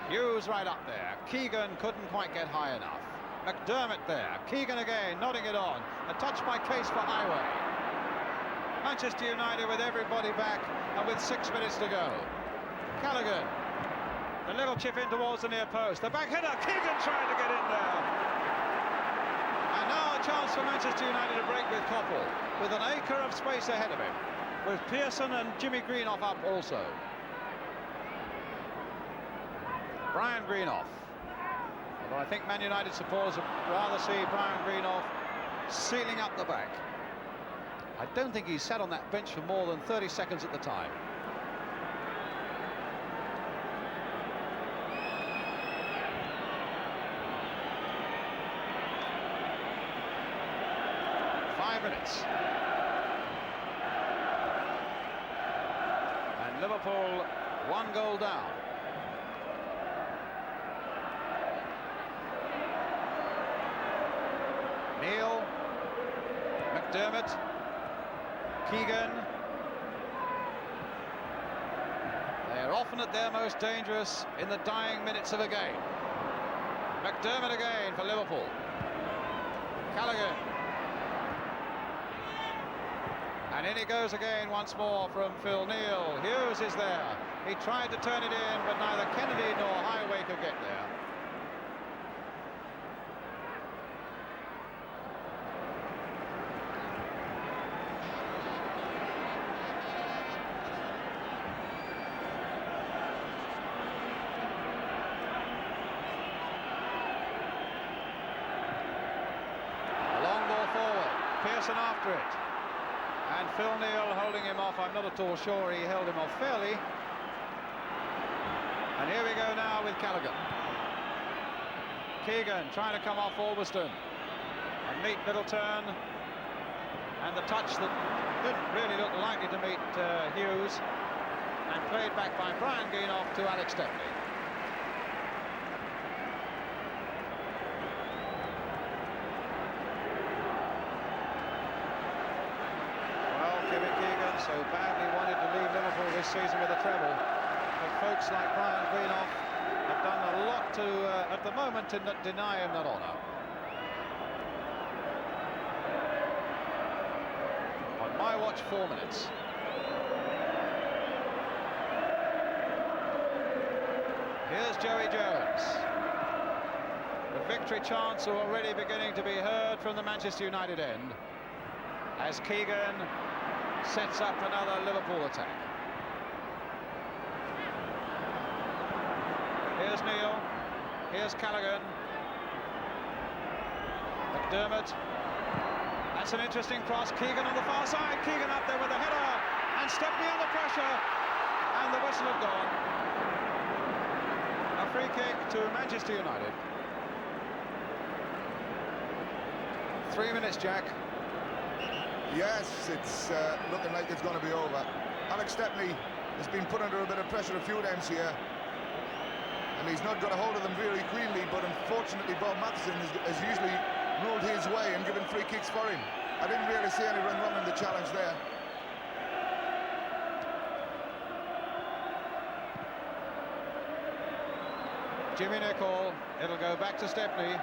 Hughes right up there. Keegan couldn't quite get high enough. McDermott there. Keegan again, nodding it on. A touch by Case for Highway. Manchester United with everybody back and with 6 minutes to go. Callaghan. The little chip in towards the near post. The back header. Keegan trying to get in there. And now a chance for Manchester United to break with Koppel, with an acre of space ahead of him, with Pearson and Jimmy Greenhoff up also. Brian Greenhoff. Although I think Man United supporters would rather see Brian Greenhoff sealing up the back. I don't think he sat on that bench for more than 30 seconds at the time. Minutes. And Liverpool 1 goal down. Neil, McDermott, Keegan. They're often at their most dangerous in the dying minutes of a game. McDermott again for Liverpool. Callaghan. And in it goes again once more from Phil Neal. Hughes is there. He tried to turn it in, but neither Kennedy nor Highway could get there. A long ball forward. Pearson after it. And Phil Neal holding him off. I'm not at all sure he held him off fairly. And here we go now with Callaghan. Keegan trying to come off Albiston. A neat little turn. And the touch that didn't really look likely to meet Hughes. And played back by Brian Greenhoff to Alex Stepney. So badly wanted to leave Liverpool this season with a treble, but folks like Brian Greenhoff have done a lot to, at the moment, to deny him that honour. On my watch, 4 minutes. Here's Joey Jones. The victory chants are already beginning to be heard from the Manchester United end, as Keegan sets up another Liverpool attack. Here's Neal. Here's Callaghan. McDermott. That's an interesting cross. Keegan on the far side. Keegan up there with a header. And Stepney under pressure. And the whistle had gone. A free kick to Manchester United. 3 minutes, Jack. Yes, it's looking like it's going to be over. Alex Stepney has been put under a bit of pressure a few times here, and he's not got a hold of them very cleanly, but unfortunately Bob Matheson has usually ruled his way and given free kicks for him. I didn't really see anyone running the challenge there. Jimmy Nichol, it'll go back to Stepney.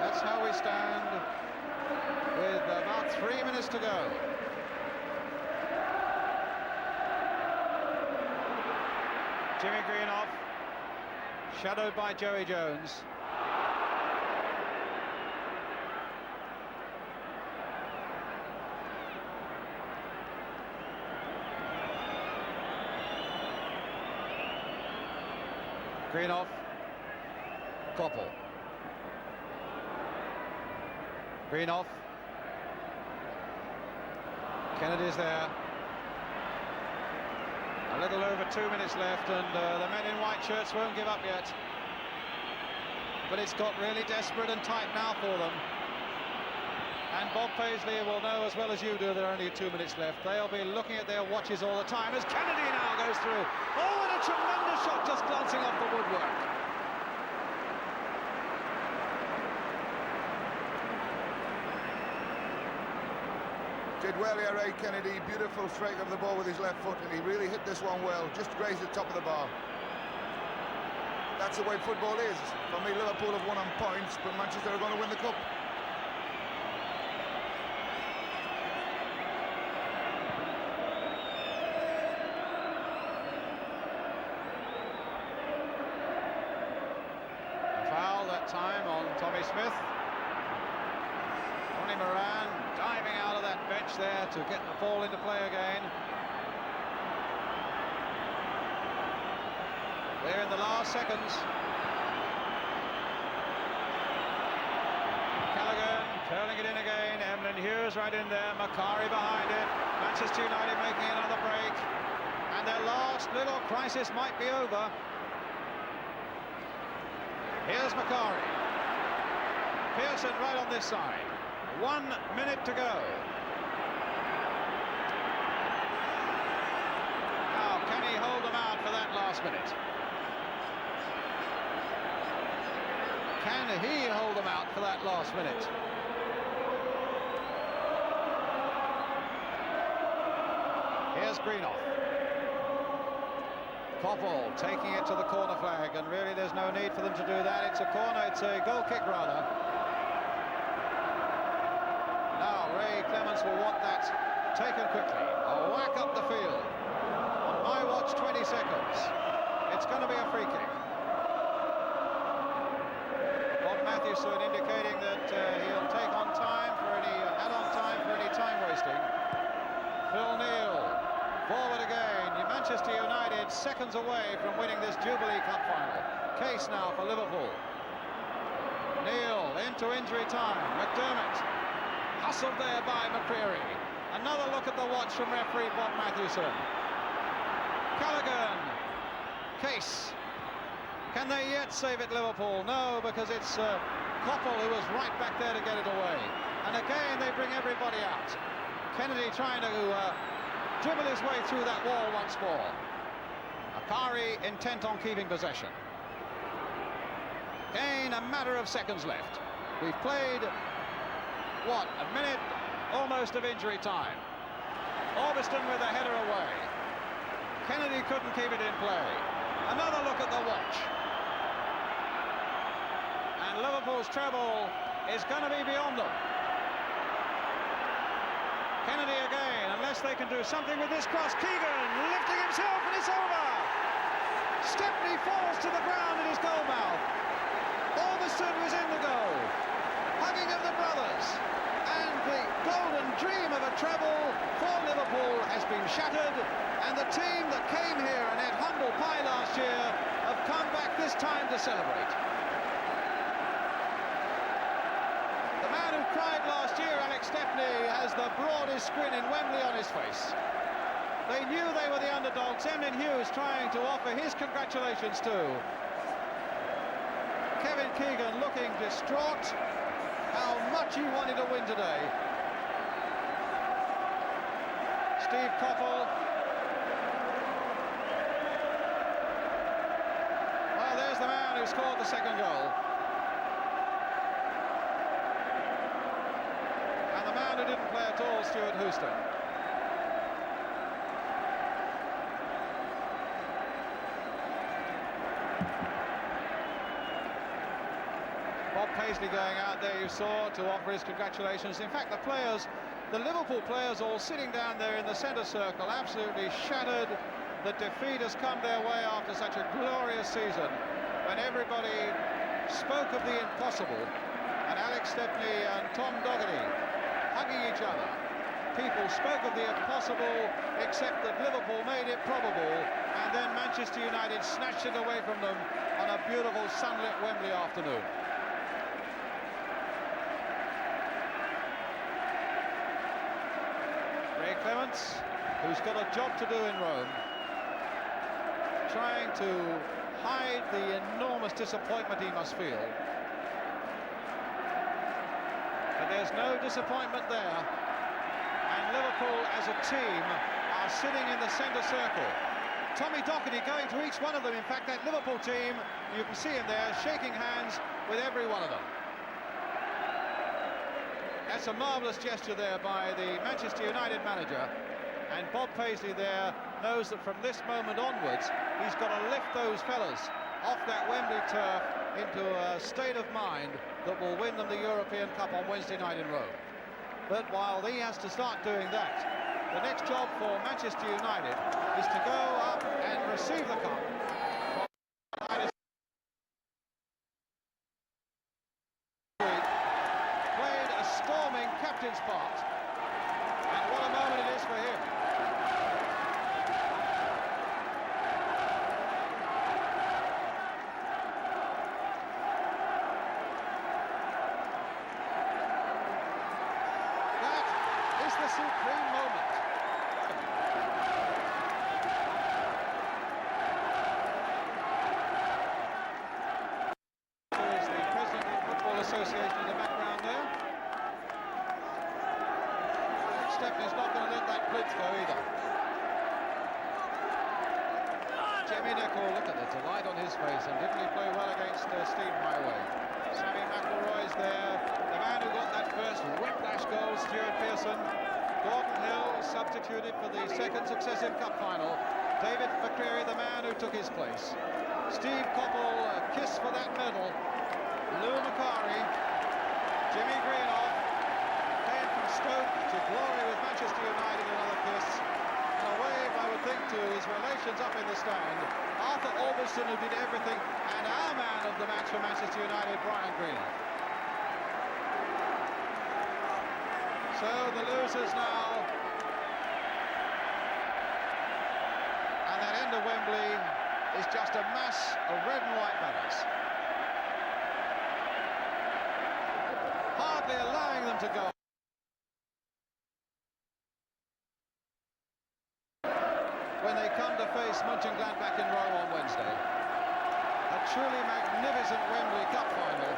That's how we stand with about 3 minutes to go. Jimmy Greenhoff, shadowed by Joey Jones. Greenhoff, Koppel. Greenhoff. Kennedy's there. A little over 2 minutes left, and the men in white shirts won't give up yet. But it's got really desperate and tight now for them. And Bob Paisley will know as well as you do there are only 2 minutes left. They'll be looking at their watches all the time as Kennedy now goes through. Oh, and a tremendous shot just glancing off the woodwork. Did well here, Ray Kennedy. Beautiful strike of the ball with his left foot, and he really hit this one well. Just grazed the top of the bar. That's the way football is. For me, Liverpool have won on points, but Manchester are going to win the cup. A foul that time on Tommy Smith. Ronnie Moran diving out of that bench there to get the ball into play again. We're in the last seconds. Callaghan curling it in again. Emlyn Hughes right in there. Macari behind it. Manchester United making another break. And their last little crisis might be over. Here's Macari. Pearson right on this side. 1 minute to go. Now, can he hold them out for that last minute? Can he hold them out for that last minute? Here's Greenhoff. Koppel taking it to the corner flag, and really there's no need for them to do that. It's a corner, it's a goal kick rather. taken quickly. A whack up the field. On my watch, 20 seconds. It's going to be a free kick. Bob Mathewson indicating that he'll take on time for any add-on time for any time wasting. Phil Neal forward again. Manchester United seconds away from winning this Jubilee Cup final. Case now for Liverpool. Neal into injury time. McDermott hustled there by McCreary. Another look at the watch from referee Bob Mathewson. Callaghan. Case. Can they yet save it, Liverpool? No, because it's Koppel who was right back there to get it away. And again they bring everybody out. Kennedy trying to dribble his way through that wall once more. Akari intent on keeping possession. Again, a matter of seconds left. We've played, what, a minute almost of injury time. Orbiston with a header away. Kennedy couldn't keep it in play. Another look at the watch. And Liverpool's treble is going to be beyond them. Kennedy again, unless they can do something with this cross. Keegan lifting himself, and it's over. Stepney falls to the ground at his goal mouth. Orbiston was in the goal. Hugging of the brothers. And the golden dream of a treble for Liverpool has been shattered. And the team that came here and had humble pie last year have come back this time to celebrate. The man who cried last year, Alex Stepney, has the broadest grin in Wembley on his face. They knew they were the underdogs. Emlyn Hughes trying to offer his congratulations too. Kevin Keegan looking distraught. How much he wanted to win today. Steve Koppel. Well, there's the man who scored the second goal. And the man who didn't play at all, Stuart Houston. Bob Paisley going out there, you saw, to offer his congratulations. In fact, the players, the Liverpool players, all sitting down there in the centre circle, absolutely shattered. The defeat has come their way after such a glorious season, when everybody spoke of the impossible, and Alex Stepney and Tom Doherty hugging each other. People spoke of the impossible, except that Liverpool made it probable, and then Manchester United snatched it away from them on a beautiful sunlit Wembley afternoon. Ray Clements, who's got a job to do in Rome, trying to hide the enormous disappointment he must feel. But there's no disappointment there. And Liverpool as a team are sitting in the centre circle. Tommy Doherty going to each one of them. In fact, that Liverpool team, you can see him there, shaking hands with every one of them. That's a marvellous gesture there by the Manchester United manager. And Bob Paisley there knows that from this moment onwards, he's got to lift those fellas off that Wembley turf into a state of mind that will win them the European Cup on Wednesday night in Rome. But while he has to start doing that, the next job for Manchester United is to go up and receive the cup. Played a storming captain's part, and what a moment it is for him. That is the supreme moment. There's the president of the Football Association in the background there. Stepney's not going to let that blitz go either. Jimmy Nichol, look at the delight on his face, and didn't he play well against Steve Highway? Sammy McElroy's there. The man who got that first whiplash goal, Stuart Pearson. Gordon Hill substituted for the second successive cup final. David McCreary, the man who took his place. Steve Koppel, a kiss for that medal. Lou Macari, Jimmy Greenhoff, came from Stoke to glory with Manchester Manchester United another kiss. And a wave, I would think, to his relations up in the stand. Arthur Albiston, who did everything, and our man of the match for Manchester United, Jimmy Greenhoff. So the losers now, and that end of Wembley is just a mass of red and white banners, hardly allowing them to go. When they come to face Mönchengladbach in Rome on Wednesday, a truly magnificent Wembley Cup final,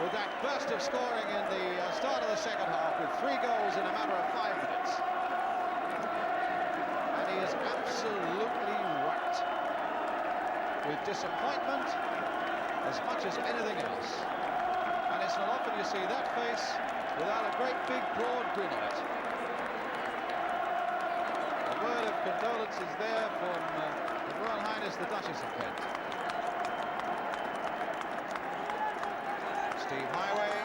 with that burst of scoring in the start of the second half, with 3 goals in a matter of 5 minutes. And he is absolutely racked with disappointment as much as anything else. And it's not often you see that face without a great big broad grin on it. A word of condolence is there from His Royal Highness the Duchess of Kent. Steve Highway,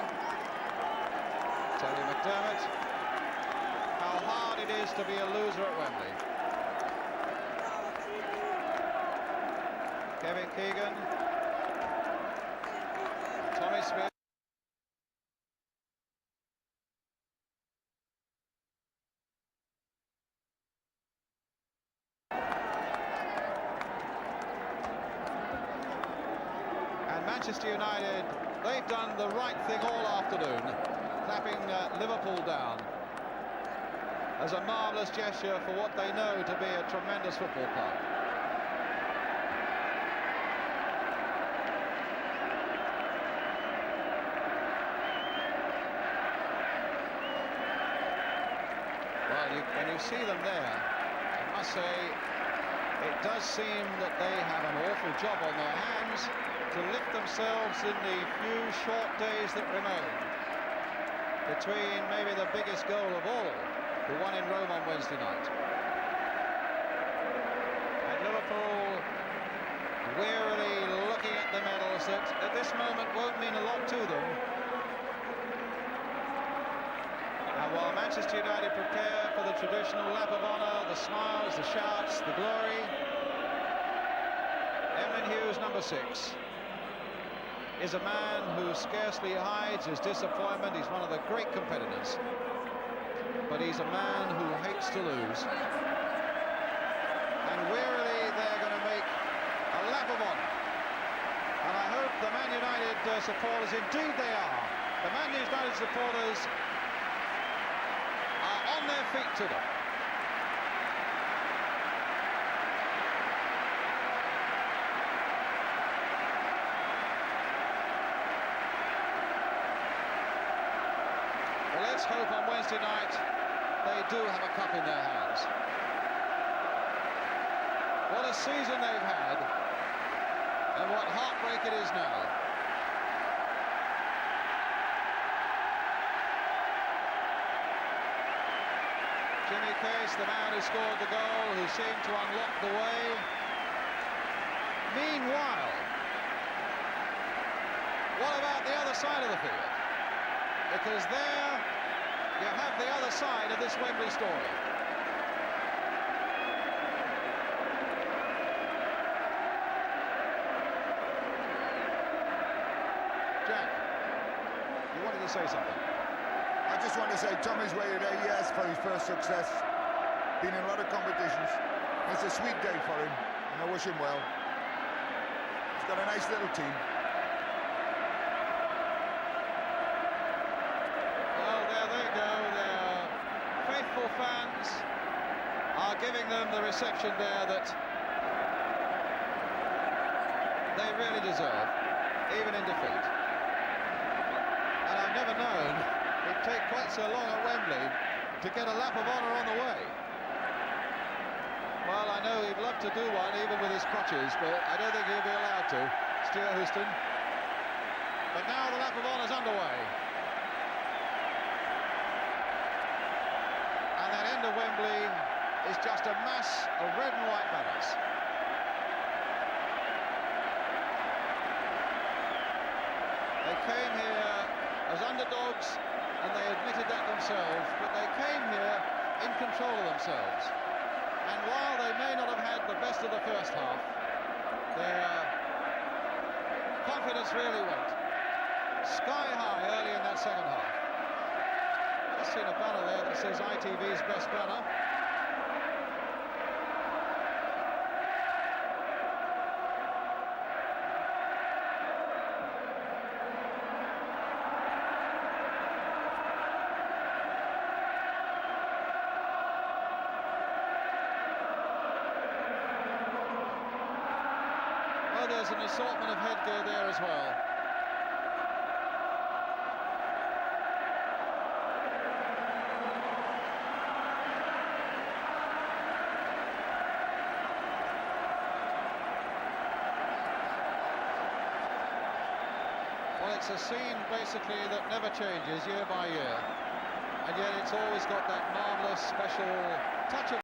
Terry McDermott. How hard it is to be a loser at Wembley. Kevin Keegan, Tommy Smith. And Manchester United, they've done the right thing all afternoon, clapping Liverpool down as a marvellous gesture for what they know to be a tremendous football club. When you see them there, I must say, it does seem that they have an awful job on their hands to lift themselves in the few short days that remain between maybe the biggest goal of all, the one in Rome on Wednesday night. And Liverpool wearily looking at the medals that at this moment won't mean a lot to them. And while Manchester United prepare for the traditional lap of honour, the smiles, the shouts, the glory, Emlyn Hughes, number 6, is a man who scarcely hides his disappointment. He's one of the great competitors, but he's a man who hates to lose. And wearily they're going to make a lap of honour. And I hope the Man United supporters, indeed they are, the Man United supporters are on their feet to them. Well, let's hope on Wednesday night they do have a cup in their hands. What a season they've had, and what heartbreak it is now. Jimmy Case, the man who scored the goal, who seemed to unlock the way. Meanwhile, what about the other side of the field? Because there you have the other side of this Wembley story. Jack, you wanted to say something? I just want to say Tommy's way today, yes, for his first success. Been in a lot of competitions. It's a sweet day for him, and I wish him well. He's got a nice little team. Well, there they go. Their faithful fans are giving them the reception there that they really deserve, even in defeat. And I've never known it'd take quite so long at Wembley to get a lap of honour on the way. Well, I know he'd love to do one, even with his crutches, but I don't think he'll be allowed to, Stuart Pearson. But now the lap of honour's underway. And that end of Wembley is just a mass of red and white banners. They came here as underdogs, and they admitted that themselves, but they came here control of themselves. And while they may not have had the best of the first half, their confidence really went sky high early in that second half. Just seen a banner there that says ITV's best banner. Well, there's an assortment of headgear there as well. Well, it's a scene basically that never changes year by year, and yet it's always got that marvellous special touch of